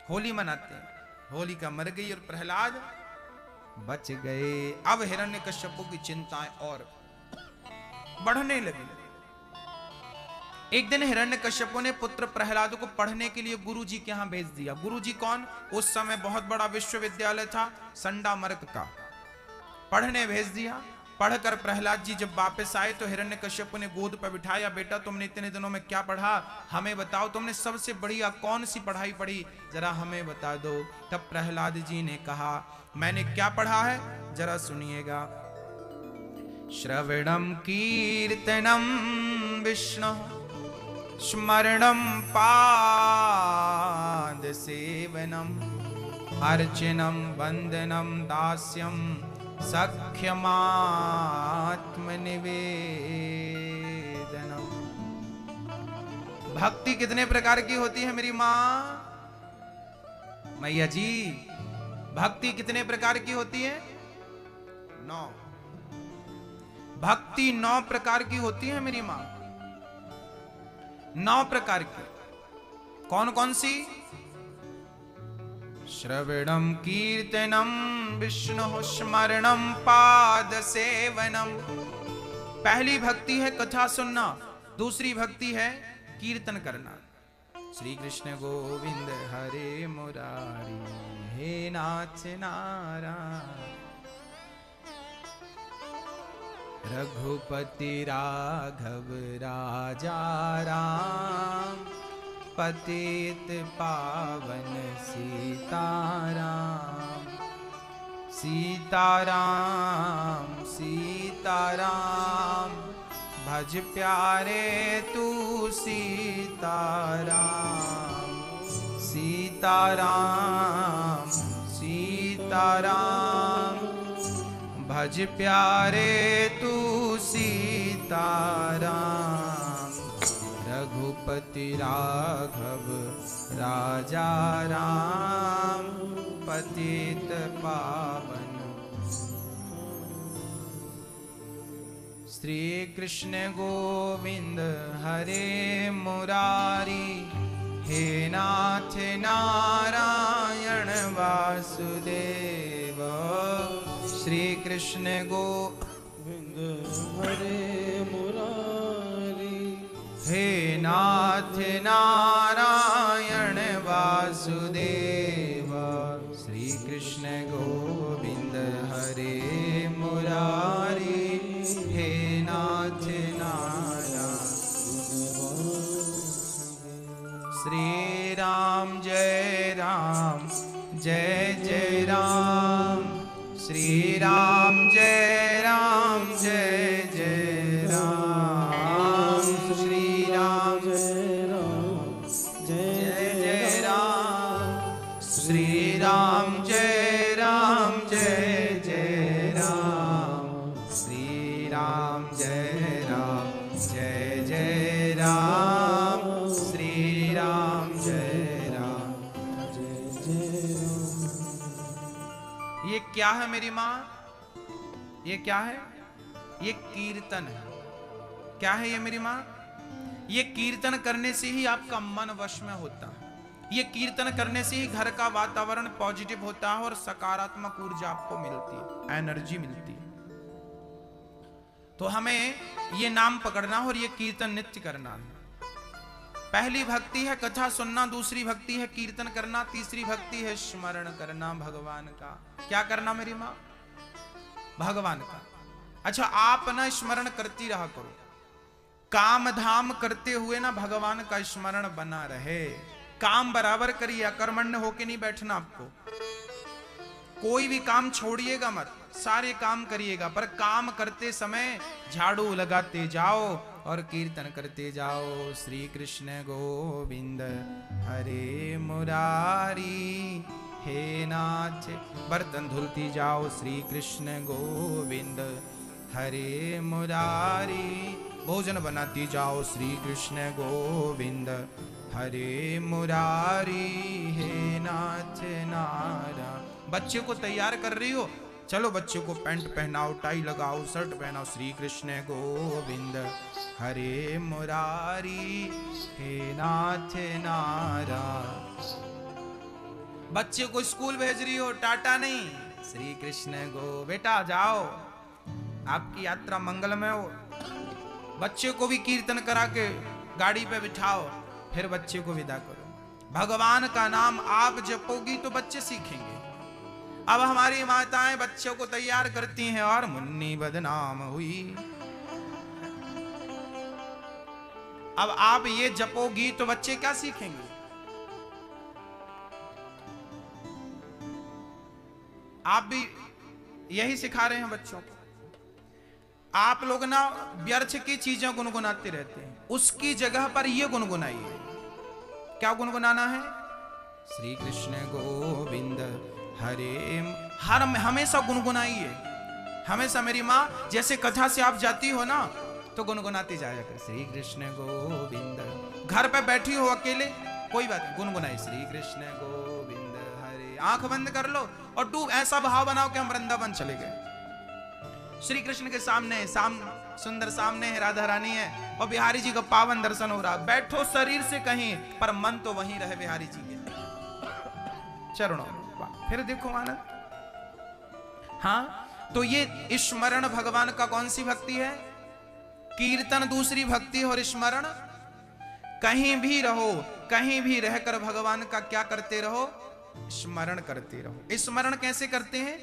होली मनाते हैं। होलिका मर गई और प्रहलाद बच गए। अब हिरण्यकश्यपु की चिंताएं और बढ़ने लगी। एक दिन हिरण्यकश्यपु ने पुत्र प्रहलाद को पढ़ने के लिए गुरुजी के यहां भेज दिया। गुरुजी कौन? उस समय बहुत बड़ा विश्वविद्यालय था संडामर्क का, पढ़ने भेज दिया। पढ़कर प्रहलाद जी जब वापस आए तो हिरण्यकश्यपु ने गोद पर बिठाया, बेटा तुमने इतने दिनों में क्या पढ़ा, हमें बताओ, तुमने सबसे बढ़िया कौन सी पढ़ाई पढ़ी, जरा हमें बता दो। तब प्रहलाद जी ने कहा, मैंने क्या पढ़ा है जरा सुनिएगा। श्रवणम कीर्तनम विष्णु स्मरणम पाद सेवनम अर्चनम वंदनम दास्यम सख्यमात्मनिवेदनम। भक्ति कितने प्रकार की होती है मेरी मां? मैया जी, भक्ति कितने प्रकार की होती है? 9। भक्ति 9 प्रकार की होती है मेरी मां, 9 प्रकार की। कौन कौन सी? श्रवणम कीर्तनम विष्णु स्मरणम पाद सेवनम। पहली भक्ति है कथा सुनना, दूसरी भक्ति है कीर्तन करना। श्री कृष्ण गोविंद हरे मुरारी, हे नाथ नारायण। रघुपति राघव राजा राम, पतित पावन सीताराम। सीताराम सीताराम, भज प्यारे तू सीताराम। सीताराम सीताराम, भज प्यारे तू सीताराम। रघुपति राघव राजा राम, पतित पावन। श्री कृष्ण गोविंद हरे मुरारी, हे नाथ नारायण वासुदेव। श्री कृष्ण गोविंद हरे मुरारी, हे नाथ नारायण वासुदेव। श्री कृष्ण गोविंद हरे मुरारी, हे नाथ नारायण। श्री राम जय राम जय जय राम, श्री राम जय राम जय जय राम, श्री राम जय राम जय जय राम, श्री राम जय राम जय जय राम, श्री राम जय राम जय जय राम, श्री राम जय राम। जय जय राम। ये क्या है मेरी माँ? ये क्या है? ये कीर्तन है। क्या है ये मेरी माँ? ये कीर्तन करने से ही आपका मन वश में होता है। ये कीर्तन करने से ही घर का वातावरण पॉजिटिव होता है और सकारात्मक ऊर्जा आपको मिलती है, एनर्जी मिलती है। तो हमें ये नाम पकड़ना और ये कीर्तन नित्य करना है। पहली भक्ति है कथा सुनना, दूसरी भक्ति है कीर्तन करना, तीसरी भक्ति है स्मरण करना भगवान का। क्या करना मेरी माँ? भगवान का। अच्छा, आप ना स्मरण करती रहा करो, काम धाम करते हुए ना भगवान का स्मरण बना रहे। काम बराबर करिए, अकर्मण्य होके नहीं बैठना आपको। कोई भी काम छोड़िएगा मत, सारे काम करिएगा, पर काम करते समय झाड़ू लगाते जाओ और कीर्तन करते जाओ। श्री कृष्ण गोविंद हरे मुरारी, हे नाथ। बर्तन धुलती जाओ, श्री कृष्ण गोविंद हरे मुरारी। भोजन बनाती जाओ, श्री कृष्ण गोविंद हरे मुरारी, हे नाथ नारायण। बच्चे को तैयार कर रही हो, चलो बच्चे को पैंट पहनाओ, टाई लगाओ, शर्ट पहनाओ, श्री कृष्ण गोविंद हरे मुरारी, हे नाथ नारायण। बच्चे को स्कूल भेज रही हो, टाटा नहीं, श्री कृष्ण गो, बेटा जाओ, आपकी यात्रा मंगलमय हो। बच्चे को भी कीर्तन करा के गाड़ी पे बिठाओ, फिर बच्चे को विदा करो। भगवान का नाम आप जपोगी तो बच्चे सीखेंगे। अब हमारी माताएं बच्चों को तैयार करती हैं और मुन्नी बदनाम हुई। अब आप ये जपोगी तो बच्चे क्या सीखेंगे? आप भी यही सिखा रहे हैं बच्चों को। आप लोग ना व्यर्थ की चीजें गुनगुनाते रहते हैं, उसकी जगह पर ये गुनगुनाइए। क्या गुनगुनाना है? श्री कृष्ण गोविंद हरे, हमेशा गुनगुनाइए। हमेशा मेरी माँ, जैसे कथा से आप जाती हो ना तो गुनगुनाती जाया कर, श्री कृष्ण गोविंद। घर पे बैठी हो अकेले, कोई बात नहीं, गुनगुनाई श्री कृष्ण गोविंद हरे। आंख बंद कर लो और डूब, ऐसा भाव बनाओ कि हम वृंदावन चले गए। श्री कृष्ण के सामने सुंदर सामने है, राधा रानी है और बिहारी जी का पावन दर्शन हो रहा। बैठो शरीर से कहीं, पर मन तो वहीं रहे बिहारी जी के चरणों में। फिर देखो आनंद। हाँ, तो ये स्मरण भगवान का कौन सी भक्ति है? कीर्तन दूसरी भक्ति और स्मरण। कहीं भी रहो, कहीं भी रहकर भगवान का क्या करते रहो? स्मरण करते रहो। स्मरण कैसे करते हैं?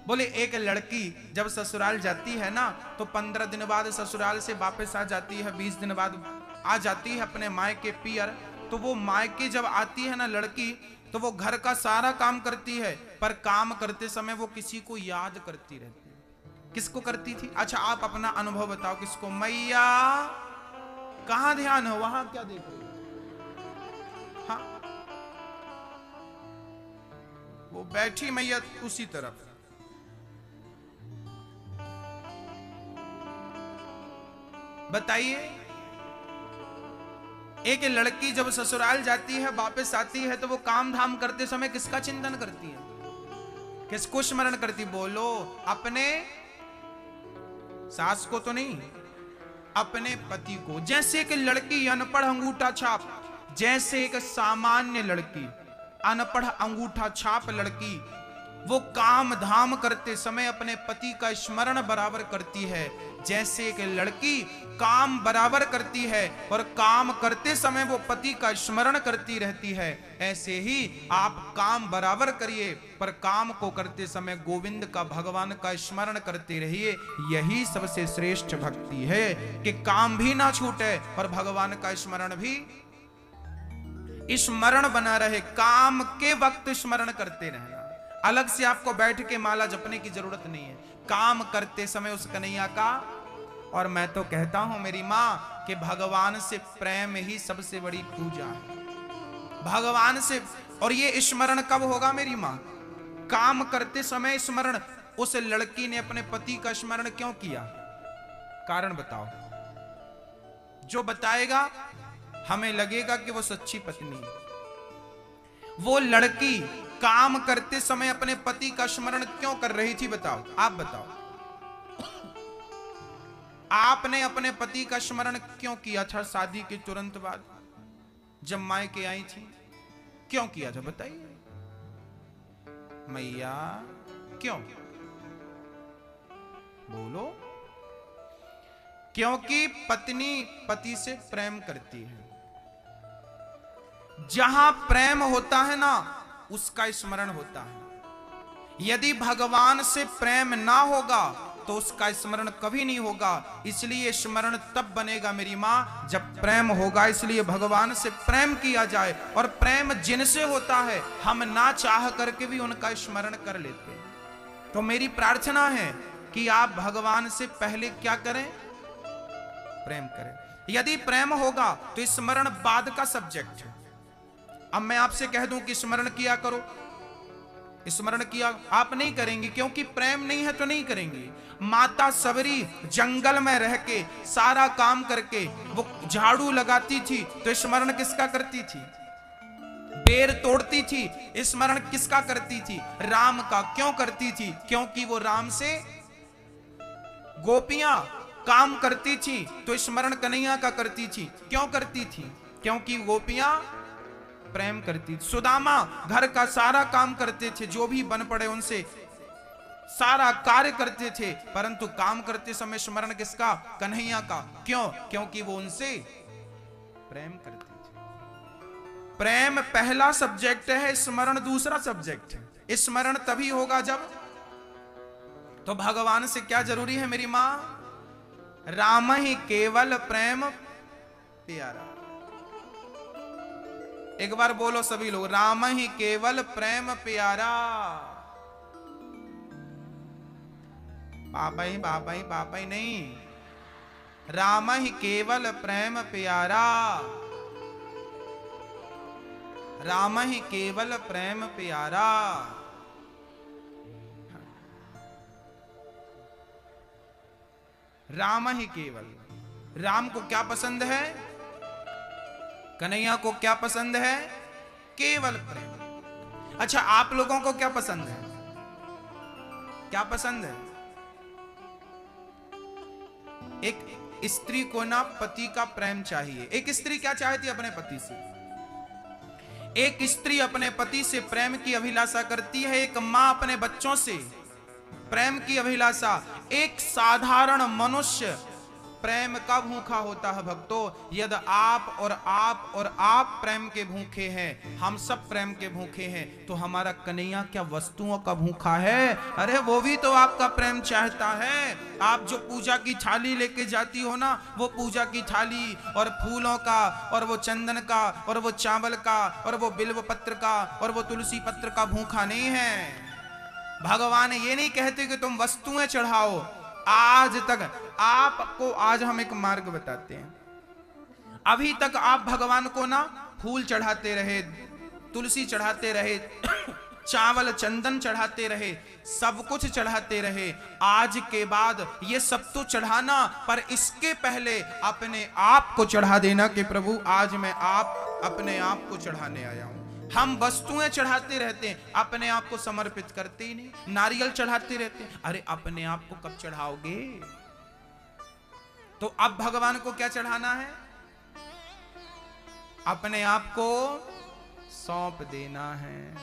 बोले एक लड़की जब ससुराल जाती है ना तो 15 दिन बाद ससुराल से वापस आ जाती है, 20 दिन बाद आ जाती है अपने मायके पियर। तो वो मायके जब आती है ना लड़की, तो वो घर का सारा काम करती है, पर काम करते समय वो किसी को याद करती रहती है। किसको करती थी? अच्छा, आप अपना अनुभव बताओ, किसको? मैया, कहां ध्यान हो, वहां क्या देख रहे हो? हाँ, वो बैठी मैया उसी तरफ। बताइए, एक लड़की जब ससुराल जाती है, वापस आती है, तो वो काम धाम करते समय किसका चिंतन करती है? किसको स्मरण करती? बोलो, अपने सास को तो नहीं, अपने पति को। जैसे एक लड़की अनपढ़ अंगूठा छाप, जैसे एक सामान्य लड़की अनपढ़ अंगूठा छाप लड़की, वो काम धाम करते समय अपने पति का स्मरण बराबर करती है। जैसे एक लड़की काम बराबर करती है और काम करते समय वो पति का स्मरण करती रहती है, ऐसे ही आप काम बराबर करिए, पर काम को करते समय गोविंद का, भगवान का स्मरण करते रहिए। यही सबसे श्रेष्ठ भक्ति है कि काम भी ना छूटे और भगवान का स्मरण भी। स्मरण बना रहे, काम के वक्त स्मरण करते रहना। अलग से आपको बैठ के माला जपने की जरूरत नहीं है, काम करते समय उस कन्हैया का। और मैं तो कहता हूं मेरी मां कि भगवान से प्रेम ही सबसे बड़ी पूजा है, भगवान से। और ये स्मरण कब होगा मेरी मां? काम करते समय स्मरण। उस लड़की ने अपने पति का स्मरण क्यों किया? कारण बताओ। जो बताएगा हमें लगेगा कि वो सच्ची पत्नी है। वो लड़की काम करते समय अपने पति का स्मरण क्यों कर रही थी? बताओ, आप बताओ। आपने अपने पति का स्मरण क्यों किया था शादी के तुरंत बाद जब मायके आई थी? क्यों किया था बताइए मैया, क्यों? बोलो। क्योंकि पत्नी पति से प्रेम करती है। जहां प्रेम होता है ना, उसका स्मरण होता है। यदि भगवान से प्रेम ना होगा तो उसका स्मरण कभी नहीं होगा। इसलिए स्मरण तब बनेगा मेरी मां जब प्रेम होगा। इसलिए भगवान से प्रेम किया जाए, और प्रेम जिनसे होता है हम ना चाह करके भी उनका स्मरण कर लेते हैं। तो मेरी प्रार्थना है कि आप भगवान से पहले क्या करें? प्रेम करें। यदि प्रेम होगा तो स्मरण बाद का सब्जेक्ट है। अब मैं आपसे कह दूं कि स्मरण किया करो, स्मरण किया आप नहीं करेंगे क्योंकि प्रेम नहीं है तो नहीं करेंगे। माता सबरी जंगल में रह के सारा काम करके वो झाड़ू लगाती थी तो स्मरण किसका करती थी? बेर तोड़ती थी, स्मरण किसका करती थी? राम का। क्यों करती थी? क्योंकि वो राम से गोपियां काम करती थी तो स्मरण कन्हैया का करती थी। क्यों करती थी? क्योंकि गोपियां प्रेम करती थी। सुदामा घर का सारा काम करते थे, जो भी बन पड़े उनसे सारा कार्य करते थे, परंतु काम करते समय स्मरण किसका? कन्हैया का। क्यों? क्योंकि वो उनसे प्रेम करते थे। प्रेम पहला सब्जेक्ट है, स्मरण दूसरा सब्जेक्ट है। स्मरण तभी होगा जब। तो भगवान से क्या जरूरी है मेरी मां? राम ही केवल प्रेम प्यारा। एक बार बोलो सभी लोग, राम ही केवल प्रेम प्यारा। बाबा ही नहीं, राम ही केवल प्रेम प्यारा। राम ही केवल प्रेम प्यारा। राम ही केवल। राम को क्या पसंद है? कन्हैया को क्या पसंद है? केवल प्रेम। अच्छा, आप लोगों को क्या पसंद है? क्या पसंद है? एक स्त्री को ना पति का प्रेम चाहिए। एक स्त्री क्या चाहती है अपने पति से? एक स्त्री अपने पति से प्रेम की अभिलाषा करती है। एक मां अपने बच्चों से प्रेम की अभिलाषा। एक साधारण मनुष्य प्रेम का भूखा होता है भक्तों। यदि आप और आप प्रेम के भूखे हैं, हम सब प्रेम के भूखे हैं, तो हमारा कन्हैया क्या वस्तुओं का भूखा है? अरे वो भी तो आपका प्रेम चाहता है। आप जो पूजा की थाली लेके जाती हो ना, वो पूजा की थाली और फूलों का और वो चंदन का और वो चावल का और वो बिल्व पत्र का और वो तुलसी पत्र का भूखा नहीं है। भगवान ये नहीं कहते कि तुम वस्तुएं चढ़ाओ। आज तक आपको, आज हम एक मार्ग बताते हैं। अभी तक आप भगवान को ना फूल चढ़ाते रहे, तुलसी चढ़ाते रहे, चावल चंदन चढ़ाते रहे, सब कुछ चढ़ाते रहे। आज के बाद ये सब तो चढ़ाना, पर इसके पहले अपने आप को चढ़ा देना कि प्रभु आज मैं अपने आप को चढ़ाने आया हूं। हम वस्तुएं चढ़ाते रहते हैं, अपने आप को समर्पित करते ही नहीं। नारियल चढ़ाते रहते हैं, अरे अपने आप को कब चढ़ाओगे? तो अब भगवान को क्या चढ़ाना है? अपने आप को सौंप देना है,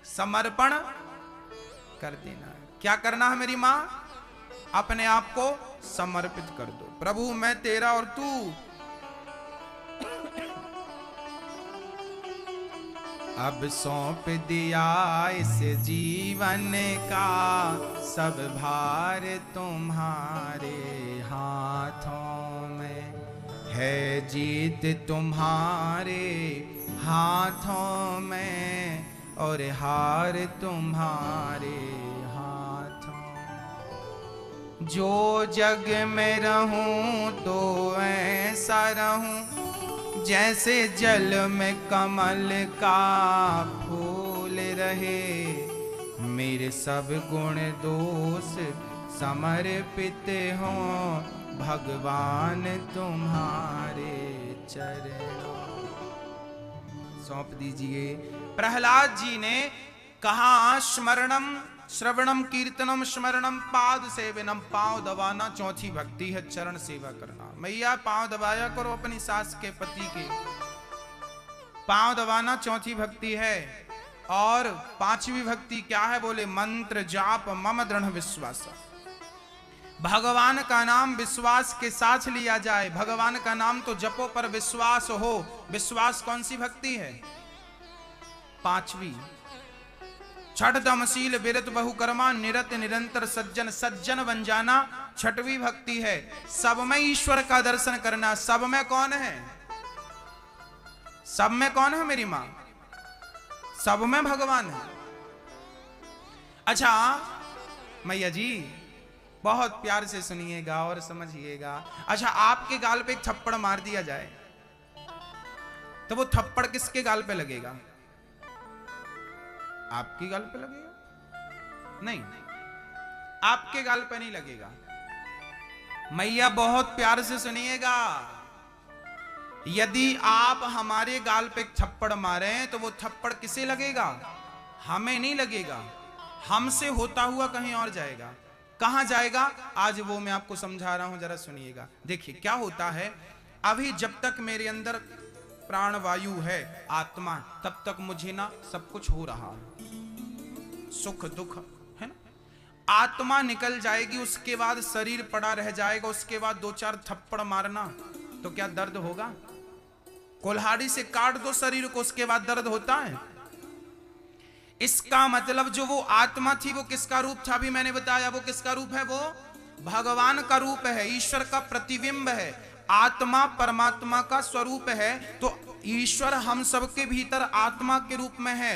समर्पण कर देना है। क्या करना है मेरी मां? अपने आप को समर्पित कर दो। प्रभु मैं तेरा और तू। अब सौंप दिया इस जीवन का सब भार तुम्हारे हाथों में है। जीत तुम्हारे हाथों में और हार तुम्हारे हाथों। जो जग में रहूं तो ऐसा रहूं जैसे जल में कमल का फूल रहे। मेरे सब गुण दोष समर्पित हों भगवान तुम्हारे चरणों। सौंप दीजिए। प्रहलाद जी ने कहा स्मरणम श्रवणम कीर्तनम स्मरणम पाद सेवनम, पांव दबाना चौथी भक्ति है, चरण सेवा करना। मैया पांव दबाया करो अपनी सास के पति के, पांव दबाना चौथी भक्ति है। और पांचवी भक्ति क्या है? बोले मंत्र जाप मम दृढ़ विश्वास। भगवान का नाम विश्वास के साथ लिया जाए। भगवान का नाम तो जपो पर विश्वास हो। विश्वास कौन सी भक्ति है? पांचवी। छठ दमशील विरत बहुकर्मा निरत निरंतर सज्जन, सज्जन बन जाना छठवीं भक्ति है। सब में ईश्वर का दर्शन करना। सब में कौन है? सब में कौन है मेरी मां? सब में भगवान है। अच्छा मैया जी बहुत प्यार से सुनिएगा और समझिएगा। अच्छा आपके गाल पे एक थप्पड़ मार दिया जाए तो वो थप्पड़ किसके गाल पे लगेगा? आपकी गाल पे लगेगा? नहीं, आपके गाल पे नहीं लगेगा। मैया बहुत प्यार से सुनिएगा। यदि आप हमारे गाल पे एक थप्पड़ मारे तो वो थप्पड़ किसे लगेगा? हमें नहीं लगेगा, हमसे होता हुआ कहीं और जाएगा। कहां जाएगा? आज वो मैं आपको समझा रहा हूं, जरा सुनिएगा। देखिए क्या होता है, अभी जब तक मेरे अंदर प्राण वायु है, आत्मा, तब तक मुझे ना सब कुछ हो रहा है, सुख दुख है ना। आत्मा निकल जाएगी, उसके बाद शरीर पड़ा रह जाएगा, उसके बाद दो चार थप्पड़ मारना तो क्या दर्द होगा? कुल्हाड़ी से काट दो शरीर को, उसके बाद दर्द होता है? इसका मतलब जो वो आत्मा थी वो किसका रूप था? अभी मैंने बताया वो किसका रूप है? वो भगवान का रूप है, ईश्वर का प्रतिबिंब है। आत्मा परमात्मा का स्वरूप है, तो ईश्वर हम सबके भीतर आत्मा के रूप में है।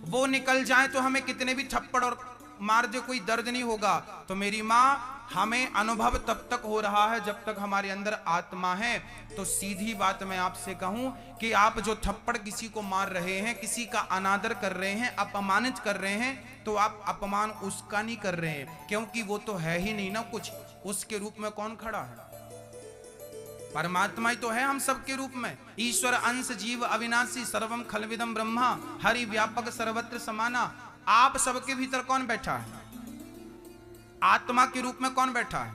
वो निकल जाए तो हमें कितने भी थप्पड़ और मार दे कोई दर्द नहीं होगा। तो मेरी माँ हमें अनुभव तब तक हो रहा है जब तक हमारे अंदर आत्मा है। तो सीधी बात मैं आपसे कहूं कि आप जो थप्पड़ किसी को मार रहे हैं, किसी का अनादर कर रहे हैं, अपमानित कर रहे हैं, तो आप अपमान उसका नहीं कर रहे हैं, क्योंकि वो तो है ही नहीं ना कुछ। उसके रूप में कौन खड़ा है? परमात्मा ही तो है हम सबके रूप में। ईश्वर अंश जीव अविनाशी सर्वम खलविदम ब्रह्मा हरि व्यापक सर्वत्र समाना। आप सबके भीतर कौन बैठा है? आत्मा के रूप में कौन बैठा है?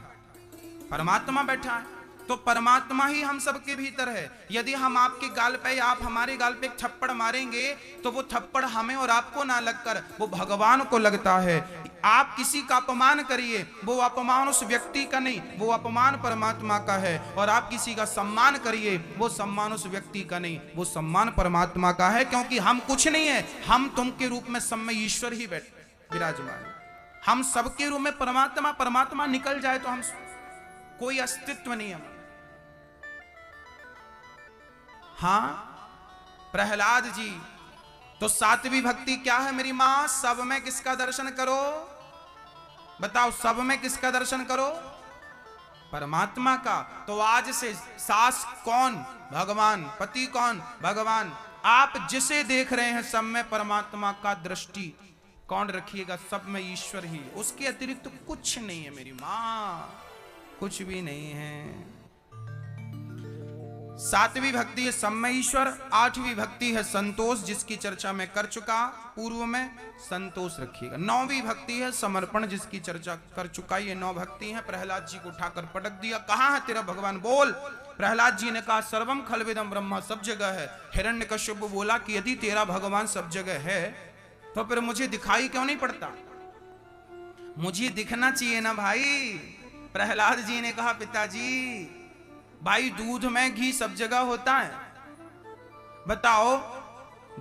परमात्मा बैठा है। तो परमात्मा ही हम सबके भीतर है। यदि हम आपके गाल पे या आप हमारे गाल पे एक थप्पड़ मारेंगे तो वो थप्पड़ हमें और आपको ना लगकर वो भगवान को लगता है। आप किसी का अपमान करिए, वो अपमान उस व्यक्ति का नहीं, वो अपमान परमात्मा का है। और आप किसी का सम्मान करिए, वो सम्मान उस व्यक्ति का नहीं, वो सम्मान परमात्मा का है। क्योंकि हम कुछ नहीं है, हम तुम के रूप में सब में ईश्वर ही विराजमान है। हम सबके रूप में परमात्मा, परमात्मा निकल जाए तो हम कोई अस्तित्व नहीं है। हाँ प्रहलाद जी, तो सातवीं भक्ति क्या है मेरी मां? सब में किसका दर्शन करो? बताओ, सब में किसका दर्शन करो? परमात्मा का। तो आज से सास कौन? भगवान। पति कौन? भगवान। आप जिसे देख रहे हैं सब में परमात्मा का दृष्टि कौन रखिएगा? सब में ईश्वर ही, उसके अतिरिक्त तो कुछ नहीं है मेरी मां, कुछ भी नहीं है। सातवीं भक्ति है सब में ईश्वर। आठवीं भक्ति है संतोष, जिसकी चर्चा मैं कर चुका पूर्व में, संतोष रखिएगा। नौवीं भक्ति है समर्पण, जिसकी चर्चा कर चुका। ये 9 भक्ति है। प्रहलाद जी को उठाकर पटक दिया, कहां है तेरा भगवान? बोल। प्रहलाद जी ने कहा सर्वम खलविदम ब्रह्मा, सब जगह है। हिरण्यकश्यप बोला कि यदि तेरा भगवान सब जगह है तो फिर मुझे दिखाई क्यों नहीं पड़ता? मुझे दिखना चाहिए ना भाई। प्रहलाद जी ने कहा पिताजी भाई दूध में घी सब जगह होता है, बताओ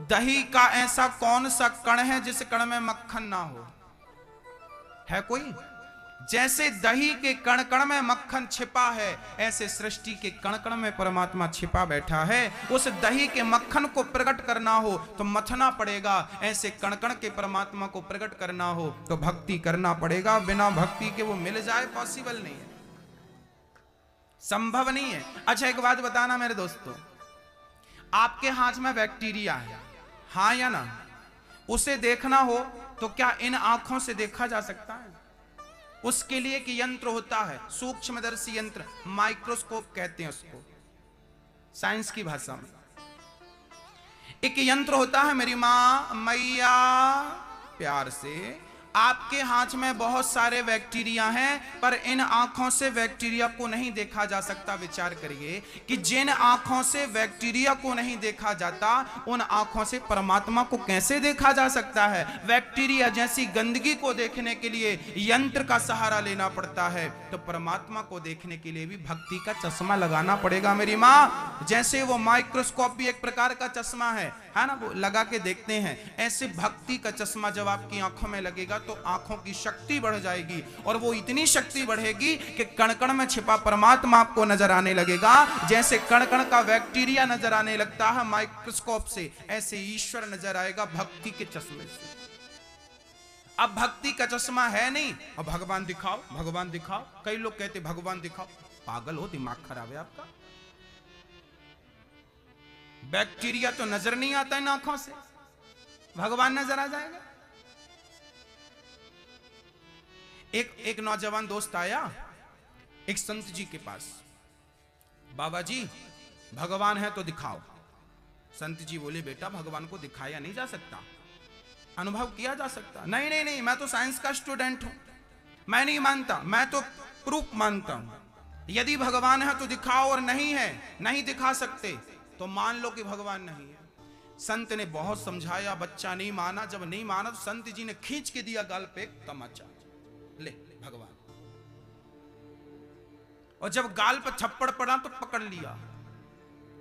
दही का ऐसा कौन सा कण है जिस कण में मक्खन ना हो? है कोई? जैसे दही के कण कण में मक्खन छिपा है, ऐसे सृष्टि के कण कण में परमात्मा छिपा बैठा है। उस दही के मक्खन को प्रकट करना हो तो मथना पड़ेगा, ऐसे कण कण के परमात्मा को प्रकट करना हो तो भक्ति करना पड़ेगा। बिना भक्ति के वो मिल जाए पॉसिबल नहीं है, संभव नहीं है। अच्छा एक बात बताना मेरे दोस्तों, आपके हाथ में बैक्टीरिया है, हाँ या ना? उसे देखना हो तो क्या इन आंखों से देखा जा सकता है? उसके लिए एक यंत्र होता है, सूक्ष्मदर्शी यंत्र, माइक्रोस्कोप कहते हैं उसको साइंस की भाषा में। एक यंत्र होता है। मेरी मां मैया प्यार से, आपके हाथ में बहुत सारे बैक्टीरिया हैं, पर इन आंखों से बैक्टीरिया को नहीं देखा जा सकता। विचार करिए कि जिन आंखों से बैक्टीरिया को नहीं देखा जाता, उन आंखों से परमात्मा को कैसे देखा जा सकता है? बैक्टीरिया जैसी गंदगी को देखने के लिए यंत्र का सहारा लेना पड़ता है, तो परमात्मा को देखने के लिए भी भक्ति का चश्मा लगाना पड़ेगा मेरी माँ। जैसे वो माइक्रोस्कोप भी एक प्रकार का चश्मा है ना, वो लगा के देखते हैं, ऐसे भक्ति का चश्मा जब आपकी आंखों में लगेगा तो आंखों की शक्ति बढ़ जाएगी, और वो इतनी शक्ति बढ़ेगी कि कण कण में छिपा परमात्मा आपको नजर आने लगेगा। जैसे कण कण का बैक्टीरिया नजर आने लगता है माइक्रोस्कोप से, ऐसे ईश्वर नजर आएगा भक्ति के चश्मे से। अब भक्ति का चश्मा है नहीं, अब भगवान दिखाओ, भगवान दिखाओ। कई लोग कहते भगवान दिखाओ, पागल हो, दिमाग खराब है आपका? बैक्टीरिया तो नजर नहीं आता इन आंखों से, भगवान नजर आ जाएगा। एक नौजवान दोस्त आया एक संत जी के पास, बाबा जी भगवान है तो दिखाओ। संत जी बोले बेटा भगवान को दिखाया नहीं जा सकता, अनुभव किया जा सकता। नहीं नहीं नहीं, मैं तो साइंस का स्टूडेंट हूं, मैं नहीं मानता, मैं तो प्रूफ मानता हूं। यदि भगवान है तो दिखाओ, और नहीं है, नहीं दिखा सकते तो मान लो कि भगवान नहीं है। संत ने बहुत समझाया, बच्चा नहीं माना। जब नहीं माना तो संत जी ने खींच के दिया गाल पे तमाचा, ले भगवान। और जब गाल पर थप्पड़ पड़ा तो पकड़ लिया,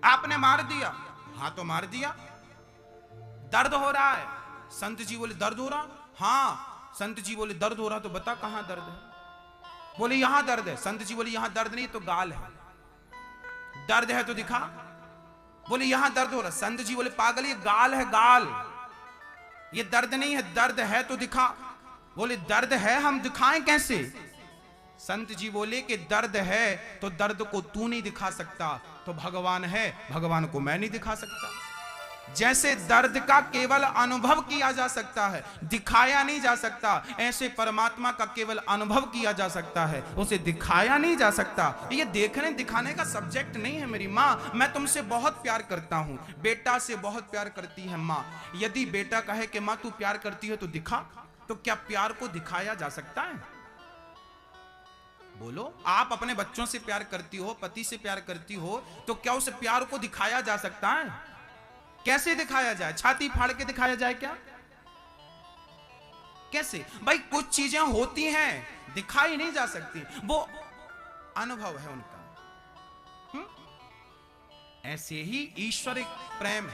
आपने मार दिया? हाँ तो मार दिया। दर्द हो रहा है? संत जी बोले दर्द हो रहा? हाँ। संत जी बोले दर्द हो रहा तो बता कहां दर्द है? बोले यहां दर्द है। संत जी बोले यहां दर्द नहीं तो गाल है, दर्द है तो दिखा। बोले यहां दर्द हो रहा। संत जी बोले पागल, ये गाल है, गाल, ये दर्द नहीं है, दर्द है तो दिखा। बोले दर्द है, हम दिखाएं कैसे? संत जी बोले कि दर्द है तो दर्द को तू नहीं दिखा सकता, तो भगवान है, भगवान को मैं नहीं दिखा सकता। जैसे दर्द का केवल अनुभव किया जा सकता है, दिखाया नहीं जा सकता, ऐसे परमात्मा का केवल अनुभव किया जा सकता है, उसे दिखाया नहीं जा सकता। ये देखने दिखाने का सब्जेक्ट नहीं है मेरी माँ। मैं तुमसे बहुत प्यार करता हूँ, बेटा से बहुत प्यार करती है माँ। यदि बेटा कहे कि माँ तू प्यार करती है तो दिखा, तो क्या प्यार को दिखाया जा सकता है? बोलो, आप अपने बच्चों से प्यार करती हो, पति से प्यार करती हो, तो क्या उस प्यार को दिखाया जा सकता है? कैसे दिखाया जाए? छाती फाड़ के दिखाया जाए क्या? कैसे? भाई कुछ चीजें होती हैं दिखाई नहीं जा सकती, वो अनुभव है उनका। ऐसे ही ईश्वर एक प्रेम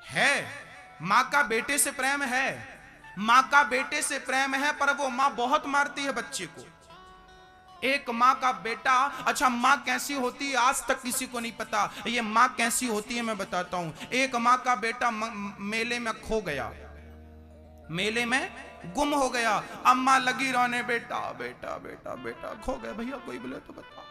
है। मां का बेटे से प्रेम है, मां का बेटे से प्रेम है, पर वो मां बहुत मारती है बच्चे को। एक माँ का बेटा, अच्छा माँ कैसी होती है आज तक किसी को नहीं पता। ये माँ कैसी होती है मैं बताता हूं। एक माँ का बेटा मेले में खो गया, मेले में गुम हो गया। अम्मा लगी रोने, बेटा बेटा बेटा बेटा खो गया, भैया कोई बोले तो बता,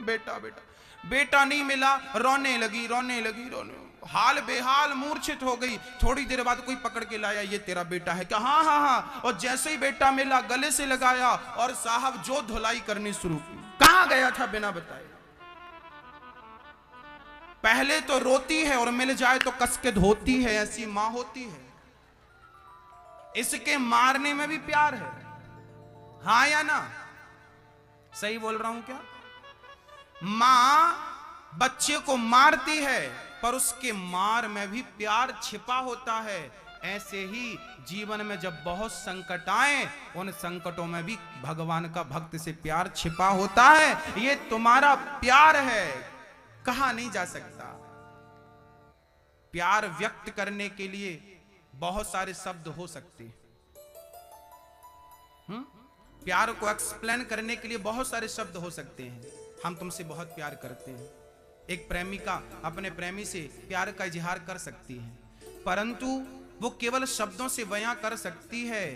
बेटा बेटा। बेटा नहीं मिला, रोने लगी रोने लगी रोने, हाल बेहाल मूर्छित हो गई। थोड़ी देर बाद कोई पकड़ के लाया, ये तेरा बेटा है क्या? हाँ हाँ हाँ। और जैसे ही बेटा मिला गले से लगाया और साहब जो धुलाई करनी शुरू की। कहां गया था बिना बताए? पहले तो रोती है और मिल जाए तो कस के धोती है, ऐसी मां होती है। इसके मारने में भी प्यार है, हाँ या ना? सही बोल रहा हूं क्या? मां बच्चे को मारती है पर उसके मार में भी प्यार छिपा होता है। ऐसे ही जीवन में जब बहुत संकट आए, उन संकटों में भी भगवान का भक्त से प्यार छिपा होता है। ये तुम्हारा प्यार है, कहा नहीं जा सकता। प्यार व्यक्त करने के लिए बहुत सारे शब्द हो सकते हैं, प्यार को एक्सप्लेन करने के लिए बहुत सारे शब्द हो सकते हैं। हम तुमसे बहुत प्यार करते हैं, एक प्रेमिका अपने प्रेमी से प्यार का इजहार कर सकती है, परंतु वो केवल शब्दों से बयां कर सकती है।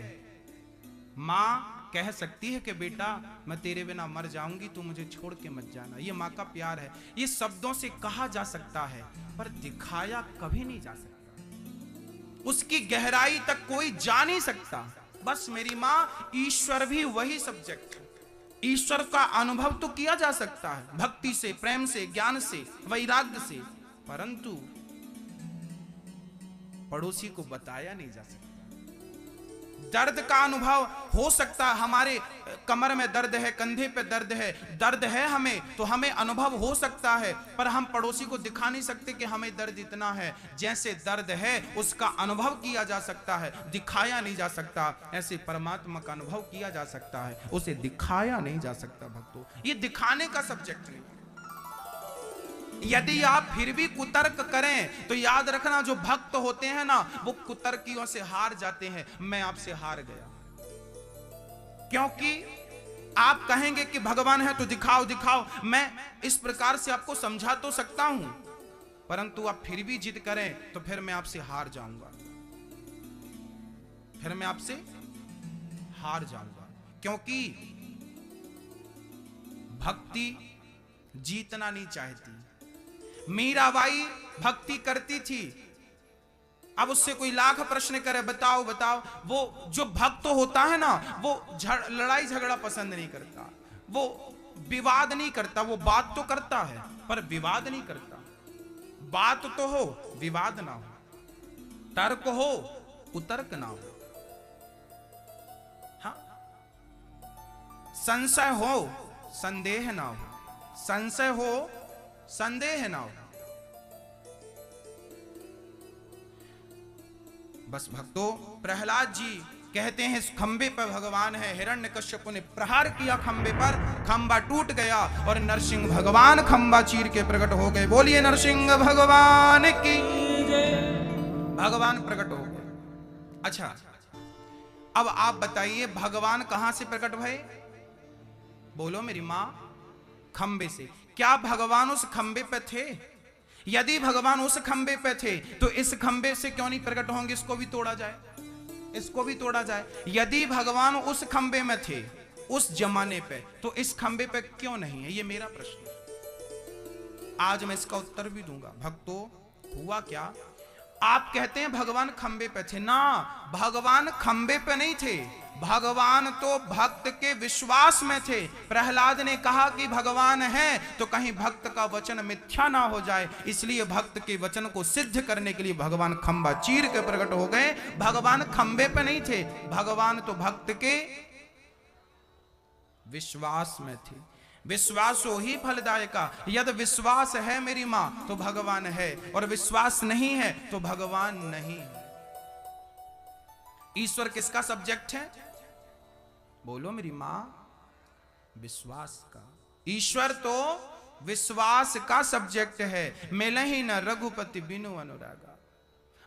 माँ कह सकती है कि बेटा मैं तेरे बिना मर जाऊंगी, तू मुझे छोड़ के मत जाना। ये माँ का प्यार है। ये शब्दों से कहा जा सकता है पर दिखाया कभी नहीं जा सकता। उसकी गहराई तक कोई जा नहीं सकता। बस मेरी माँ, ईश्वर भी वही सब्जेक्ट है। ईश्वर का अनुभव तो किया जा सकता है भक्ति से, प्रेम से, ज्ञान से, वैराग्य से, परंतु पड़ोसी को बताया नहीं जा सकता। दर्द का अनुभव हो सकता है, हमारे कमर में दर्द है, कंधे पे दर्द है हमें, तो हमें अनुभव हो सकता है, पर हम पड़ोसी को दिखा नहीं सकते कि हमें दर्द इतना है। जैसे दर्द है उसका अनुभव किया जा सकता है, दिखाया नहीं जा सकता। ऐसे परमात्मा का अनुभव किया जा सकता है, उसे दिखाया नहीं जा सकता। भक्तों, ये दिखाने का सब्जेक्ट नहीं। यदि आप फिर भी कुतर्क करें तो याद रखना, जो भक्त होते हैं ना, वो कुतर्कियों से हार जाते हैं। मैं आपसे हार गया, क्योंकि आप कहेंगे कि भगवान है तो दिखाओ दिखाओ। मैं इस प्रकार से आपको समझा तो सकता हूं, परंतु आप फिर भी जिद करें तो फिर मैं आपसे हार जाऊंगा, फिर मैं आपसे हार जाऊंगा। क्योंकि भक्ति जीतना नहीं चाहती। मीराबाई भक्ति करती थी। अब उससे कोई लाख प्रश्न करे, बताओ बताओ, वो जो भक्त होता है ना, वो लड़ाई झगड़ा पसंद नहीं करता, वो विवाद नहीं करता। वो बात तो करता है पर विवाद नहीं करता। बात तो हो, विवाद ना हो, तर्क हो, कुतर्क ना हो। हाँ, संशय हो, संदेह ना हो, संशय हो, संदेह ना हो। बस भक्तों, प्रहलाद जी कहते हैं इस खंबे पर भगवान है। हिरण्यकश्यप ने प्रहार किया खंबे पर, खंबा टूट गया और नरसिंह भगवान खंबा चीर के प्रकट हो गए। बोलिए नरसिंह भगवान की जय। भगवान प्रकट हो गए। अच्छा, अब आप बताइए भगवान कहां से प्रकट भये? बोलो मेरी मां, खंबे से। क्या भगवान उस खंबे पे थे? यदि भगवान उस खंबे पे थे तो इस खंबे से क्यों नहीं प्रकट होंगे? इसको भी तोड़ा जाए, इसको भी तोड़ा जाए। यदि भगवान उस खंबे में थे उस जमाने पे, तो इस खंबे पे क्यों नहीं है? ये मेरा प्रश्न है। आज मैं इसका उत्तर भी दूंगा। भक्तों, हुआ क्या? आप कहते हैं भगवान खंबे पे थे ना, भगवान खंबे पे नहीं थे। भगवान तो भक्त के विश्वास में थे। प्रहलाद ने कहा कि भगवान है तो कहीं भक्त का वचन मिथ्या ना हो जाए, इसलिए भक्त के वचन को सिद्ध करने के लिए भगवान खंबा चीर के प्रकट हो गए। भगवान खंबे पे नहीं थे, भगवान तो भक्त के विश्वास में थे। विश्वासो ही फलदायका। यदि विश्वास है मेरी मां तो भगवान है, और विश्वास नहीं है तो भगवान नहीं। ईश्वर किसका सब्जेक्ट है? बोलो मेरी मां, विश्वास का। ईश्वर तो विश्वास का सब्जेक्ट है। मिलहि न रघुपति बिनु अनुरागा,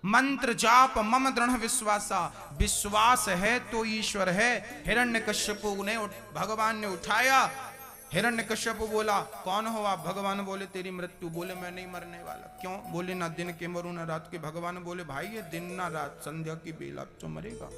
मंत्र जाप मम दृढ़ विश्वासा। विश्वास है तो ईश्वर है। हिरण्यकश्यप ने भगवान ने उठाया। हिरण्यकश्यप बोला, कौन हो आप? भगवान बोले, तेरी मृत्यु। बोले, मैं नहीं मरने वाला। क्यों? बोले, ना दिन के मरूं ना रात के। भगवान बोले, भाई ये दिन ना रात, संध्या की बेला तो मरेगा।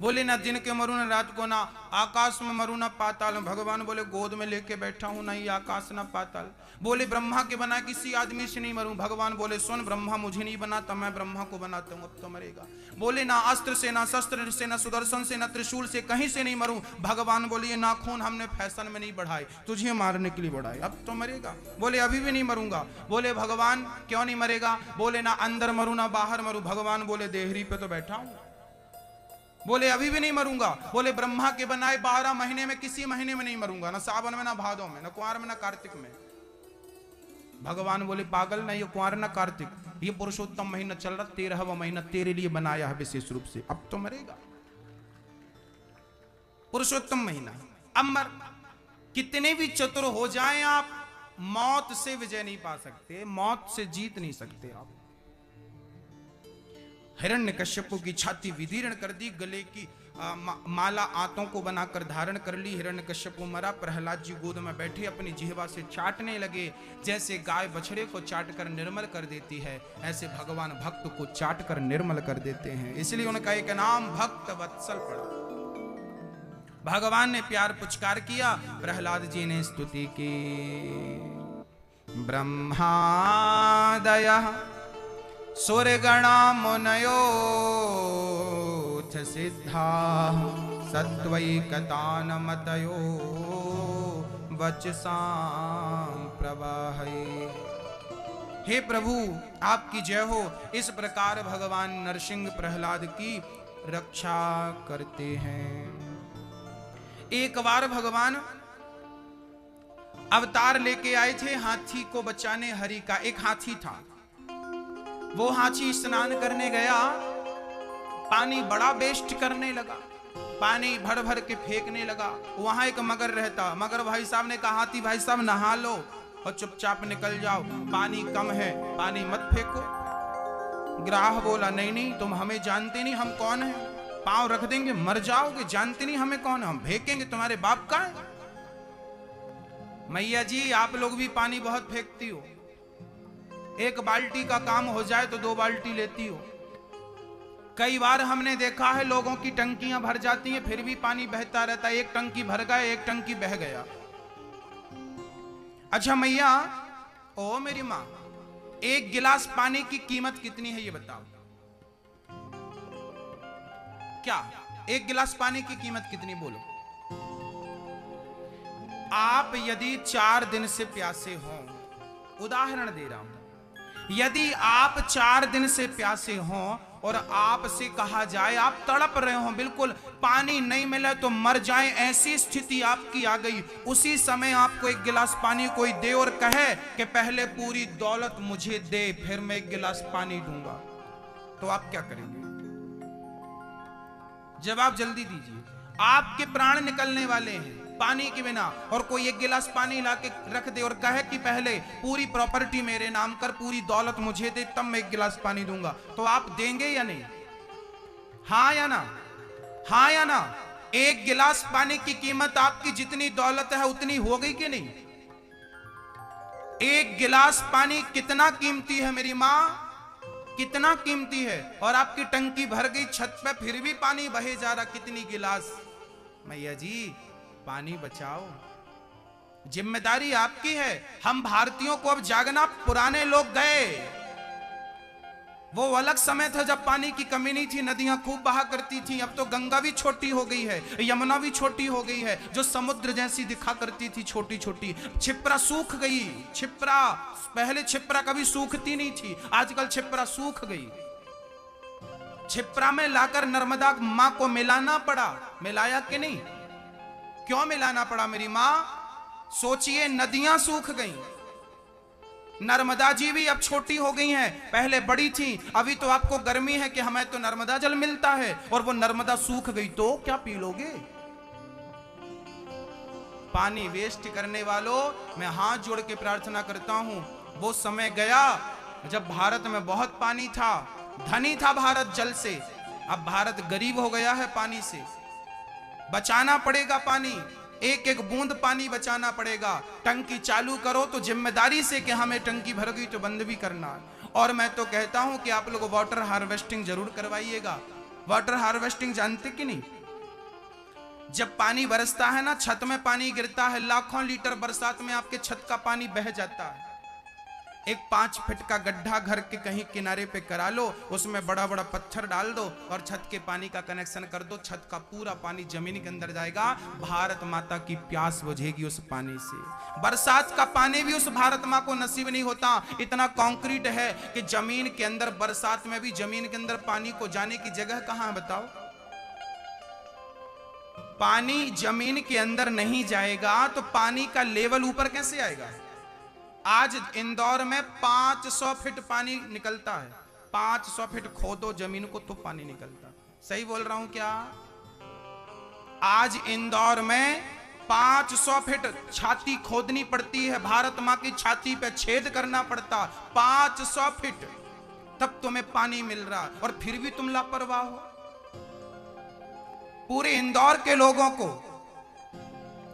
बोले, ना दिन के मरूं ना रात को, ना आकाश में मरूं ना पाताल में। भगवान बोले, गोद में लेके बैठा हूं, ना ही आकाश ना पाताल। बोले, ब्रह्मा के बना किसी आदमी से नहीं मरूं। भगवान बोले, सुन, ब्रह्मा मुझे नहीं बनाता, मैं ब्रह्मा को बनाता हूं, अब तो मरेगा। बोले, ना अस्त्र से, ना शस्त्र से, ना सुदर्शन से, ना त्रिशूल से, कहीं से नहीं मरूं। भगवान बोले, ये नाखून हमने फैशन में नहीं बढ़ाए, तुझे मारने के लिए बढ़ाए, अब तो मरेगा। बोले, अभी भी नहीं मरूंगा। बोले, भगवान क्यों नहीं मरेगा? बोले, ना अंदर मरूं ना बाहर मरूं। भगवान बोले, देहरी पे तो बैठा हूं। बोले, अभी भी नहीं मरूंगा। बोले, ब्रह्मा के बनाए 12 महीने में किसी महीने में नहीं मरूंगा, ना सावन में, ना भादों में, ना कुंवर में, ना कार्तिक में। भगवान बोले, पागल, ना ये कुंवर ना कार्तिक, ये पुरुषोत्तम महीना चल रहा, 13वां महीना तेरे लिए बनाया है विशेष रूप से, अब तो मरेगा। पुरुषोत्तम महीना अब मर। कितने भी चतुर हो जाएं आप, मौत से विजय नहीं पा सकते, मौत से जीत नहीं सकते आप। हिरण्यकश्यप की छाती विदीर्ण कर दी, गले की माला आंतों को बनाकर धारण कर ली। हिरण्यकश्यप मरा, प्रहलाद जी गोद में बैठे अपनी जिह्वा से चाटने लगे। जैसे गाय बछड़े को चाट कर निर्मल कर देती है, ऐसे भगवान भक्त को चाट कर निर्मल कर देते हैं। इसलिए उनका एक नाम भक्त वत्सल पड़ा। भगवान ने प्यार पुचकार किया, प्रहलाद जी ने स्तुति की। ब्रह्मादयः सुरगणा मुनयोऽथ सिद्धाः सत्त्वैकतानमतयो वचसां प्रवाहै। हे प्रभु आपकी जय हो। इस प्रकार भगवान नरसिंह प्रहलाद की रक्षा करते हैं। एक बार भगवान अवतार लेके आए थे हाथी को बचाने। हरि का एक हाथी था, वो हाथी स्नान करने गया, पानी बड़ा वेस्ट करने लगा, पानी भर भर के फेंकने लगा। वहां एक मगर रहता, मगर भाई साहब ने कहा हाथी भाई साहब नहा लो और चुपचाप निकल जाओ, पानी कम है, पानी मत फेंको। ग्राह बोला नहीं नहीं, तुम हमें जानते नहीं, हम कौन हैं, पांव रख देंगे मर जाओगे, जानते नहीं हमें कौन है, हम फेंकेंगे, तुम्हारे बाप का है। मैया जी आप लोग भी पानी बहुत फेंकती हो, एक बाल्टी का काम हो जाए तो 2 बाल्टी लेती हो। कई बार हमने देखा है लोगों की टंकियां भर जाती हैं फिर भी पानी बहता रहता है। एक टंकी भर गया, एक टंकी बह गया। अच्छा मैया, ओ मेरी मां, एक गिलास पानी की कीमत कितनी है ये बताओ। क्या एक गिलास पानी की कीमत कितनी बोलो। आप यदि 4 दिन से प्यासे हो, उदाहरण दे रहा हूं, यदि आप 4 दिन से प्यासे हो और आपसे कहा जाए आप तड़प रहे हो, बिल्कुल पानी नहीं मिला तो मर जाए, ऐसी स्थिति आपकी आ गई, उसी समय आपको एक गिलास पानी कोई दे और कहे कि पहले पूरी दौलत मुझे दे फिर मैं एक गिलास पानी दूंगा, तो आप क्या करेंगे? जवाब जल्दी दीजिए। आपके प्राण निकलने वाले हैं पानी के बिना, और कोई एक गिलास पानी लाके रख दे और कहे कि पहले पूरी प्रॉपर्टी मेरे नाम कर, पूरी दौलत मुझे दे, तब मैं एक गिलास पानी दूंगा, तो आप देंगे या नहीं? हाँ या ना? हाँ या ना? एक गिलास पानी की कीमत आपकी जितनी दौलत है उतनी हो गई कि नहीं? एक गिलास पानी कितना कीमती है मेरी मां, कितना कीमती है। और आपकी टंकी भर गई छत पे फिर भी पानी बहे जा रहा, कितनी गिलास? मैया जी पानी बचाओ, जिम्मेदारी आपकी है। हम भारतीयों को अब जागना, पुराने लोग गए, वो अलग समय था जब पानी की कमी नहीं थी, नदियां खूब बहा करती थी। अब तो गंगा भी छोटी हो गई है, यमुना भी छोटी हो गई है, जो समुद्र जैसी दिखा करती थी छोटी छोटी। क्षिप्रा सूख गई, क्षिप्रा, पहले क्षिप्रा कभी सूखती नहीं थी, आजकल क्षिप्रा सूख गई। क्षिप्रा में लाकर नर्मदा मां को मिलाना पड़ा, मिलाया कि नहीं? क्यों मिलाना पड़ा मेरी मां? सोचिए, नदियां सूख गईं, नर्मदा जी भी अब छोटी हो गई हैं, पहले बड़ी थी। अभी तो आपको गर्मी है कि हमें तो नर्मदा जल मिलता है, और वो नर्मदा सूख गई तो क्या पी लोगे? पानी वेस्ट करने वालों, मैं हाथ जोड़ के प्रार्थना करता हूं, वो समय गया जब भारत में बहुत पानी था, धनी था भारत जल से, अब भारत गरीब हो गया है पानी से। बचाना पड़ेगा पानी, एक एक बूंद पानी बचाना पड़ेगा। टंकी चालू करो तो जिम्मेदारी से कि हमें टंकी भर गई तो बंद भी करना है। और मैं तो कहता हूं कि आप लोग वाटर हार्वेस्टिंग जरूर करवाइएगा। वाटर हार्वेस्टिंग जानते कि नहीं? जब पानी बरसता है ना, छत में पानी गिरता है, लाखों लीटर बरसात में आपके छत का पानी बह जाता है। एक 5 फीट का गड्ढा घर के कहीं किनारे पे करा लो, उसमें बड़ा बड़ा पत्थर डाल दो और छत के पानी का कनेक्शन कर दो, छत का पूरा पानी जमीन के अंदर जाएगा। भारत माता की प्यास बुझेगी उस पानी से। बरसात का पानी भी उस भारत माँ को नसीब नहीं होता, इतना कंक्रीट है कि जमीन के अंदर, बरसात में भी जमीन के अंदर पानी को जाने की जगह कहां है बताओ? पानी जमीन के अंदर नहीं जाएगा तो पानी का लेवल ऊपर कैसे आएगा? आज इंदौर में 500 फीट पानी निकलता है, 500 फीट खोदो जमीन को तो पानी निकलता। सही बोल रहा हूं क्या? आज इंदौर में 500 फीट छाती खोदनी पड़ती है, भारत मां की छाती पे छेद करना पड़ता, 500 फीट, तब तुम्हें पानी मिल रहा, और फिर भी तुम लापरवाह हो। पूरे इंदौर के लोगों को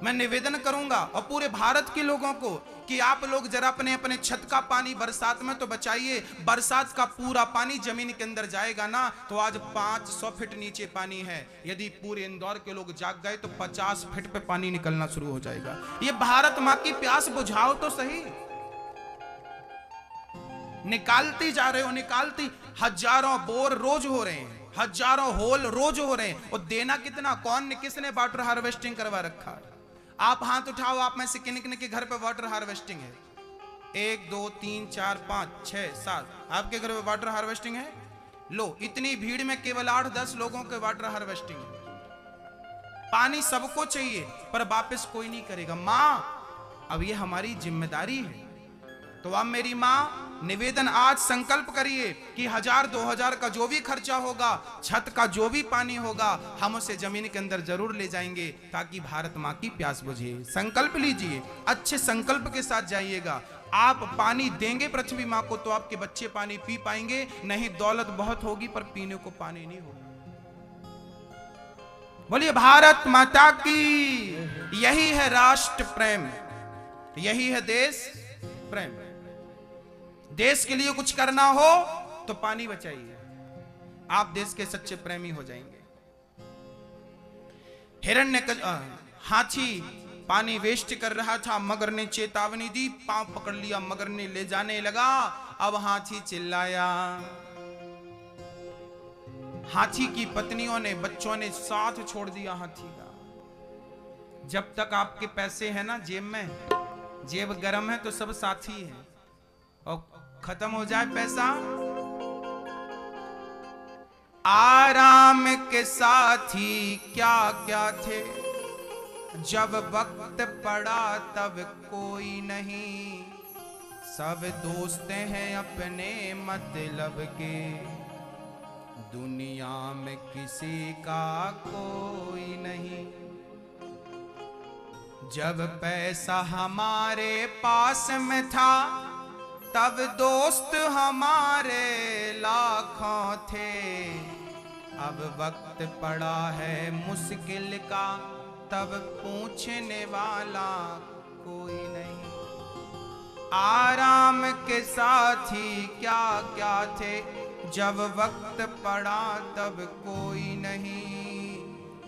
मैं निवेदन करूंगा और पूरे भारत के लोगों को कि आप लोग जरा अपने अपने छत का पानी बरसात में तो बचाइए। बरसात का पूरा पानी जमीन के अंदर जाएगा ना तो आज 500 फीट नीचे पानी है। यदि पूरे इंदौर के लोग जाग गए तो 50 फीट पे पानी निकलना शुरू हो जाएगा। ये भारत मां की प्यास बुझाओ तो सही। निकालती जा रहे हो, निकालती। हजारों बोर रोज हो रहे हैं, हजारों होल रोज हो रहे हैं। और देना कितना? कौन ने, किसने वाटर हार्वेस्टिंग करवा रखा है? आप हाथ उठाओ, आप में से किन के घर पे वाटर हार्वेस्टिंग है? 1 2 3 4 5 6 7 आपके घर पे वाटर हार्वेस्टिंग है? लो, इतनी भीड़ में केवल 8-10 लोगों के वाटर हार्वेस्टिंग है। पानी सबको चाहिए पर वापस कोई नहीं करेगा। मां, अब ये हमारी जिम्मेदारी है। तो अब मेरी मां, निवेदन आज संकल्प करिए कि 1000-2000 का जो भी खर्चा होगा, छत का जो भी पानी होगा, हम उसे जमीन के अंदर जरूर ले जाएंगे ताकि भारत मां की प्यास बुझे। संकल्प लीजिए, अच्छे संकल्प के साथ जाइएगा। आप पानी देंगे पृथ्वी मां को तो आपके बच्चे पानी पी पाएंगे। नहीं, दौलत बहुत होगी पर पीने को पानी नहीं होगा। बोलिए भारत माता की। यही है राष्ट्र प्रेम, यही है देश प्रेम। देश के लिए कुछ करना हो तो पानी बचाइए, आप देश के सच्चे प्रेमी हो जाएंगे। हाथी पानी वेस्ट कर रहा था, मगर ने चेतावनी दी, पांव पकड़ लिया, मगर ने ले जाने लगा। अब हाथी चिल्लाया। हाथी की पत्नियों ने, बच्चों ने साथ छोड़ दिया हाथी का। जब तक आपके पैसे हैं ना जेब में, जेब गर्म है तो सब साथी है, और खत्म हो जाए पैसा, आराम के साथी क्या क्या थे। जब वक्त पड़ा तब कोई नहीं, सब दोस्त हैं अपने मतलब के, दुनिया में किसी का कोई नहीं। जब पैसा हमारे पास में था तब दोस्त हमारे लाखों थे, अब वक्त पड़ा है मुश्किल का तब पूछने वाला कोई नहीं। आराम के साथी क्या क्या थे, जब वक्त पड़ा तब कोई नहीं,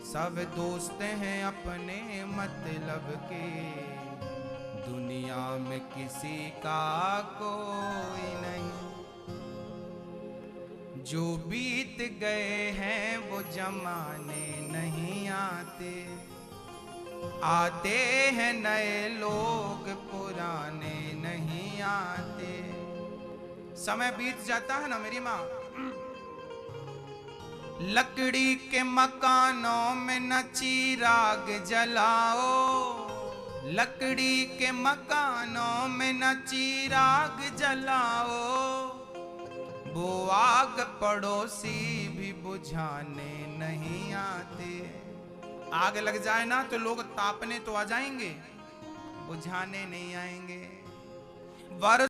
सब दोस्त हैं अपने मतलब के, दुनिया में किसी का कोई नहीं। जो बीत गए हैं वो जमाने नहीं आते, आते हैं नए लोग पुराने नहीं आते। समय बीत जाता है ना मेरी माँ। लकड़ी के मकानों में न चिराग जलाओ, लकड़ी के मकानों में न चिराग जलाओ, वो आग पड़ोसी भी बुझाने नहीं आते। आग लग जाए ना तो लोग तापने तो आ जाएंगे, बुझाने नहीं आएंगे।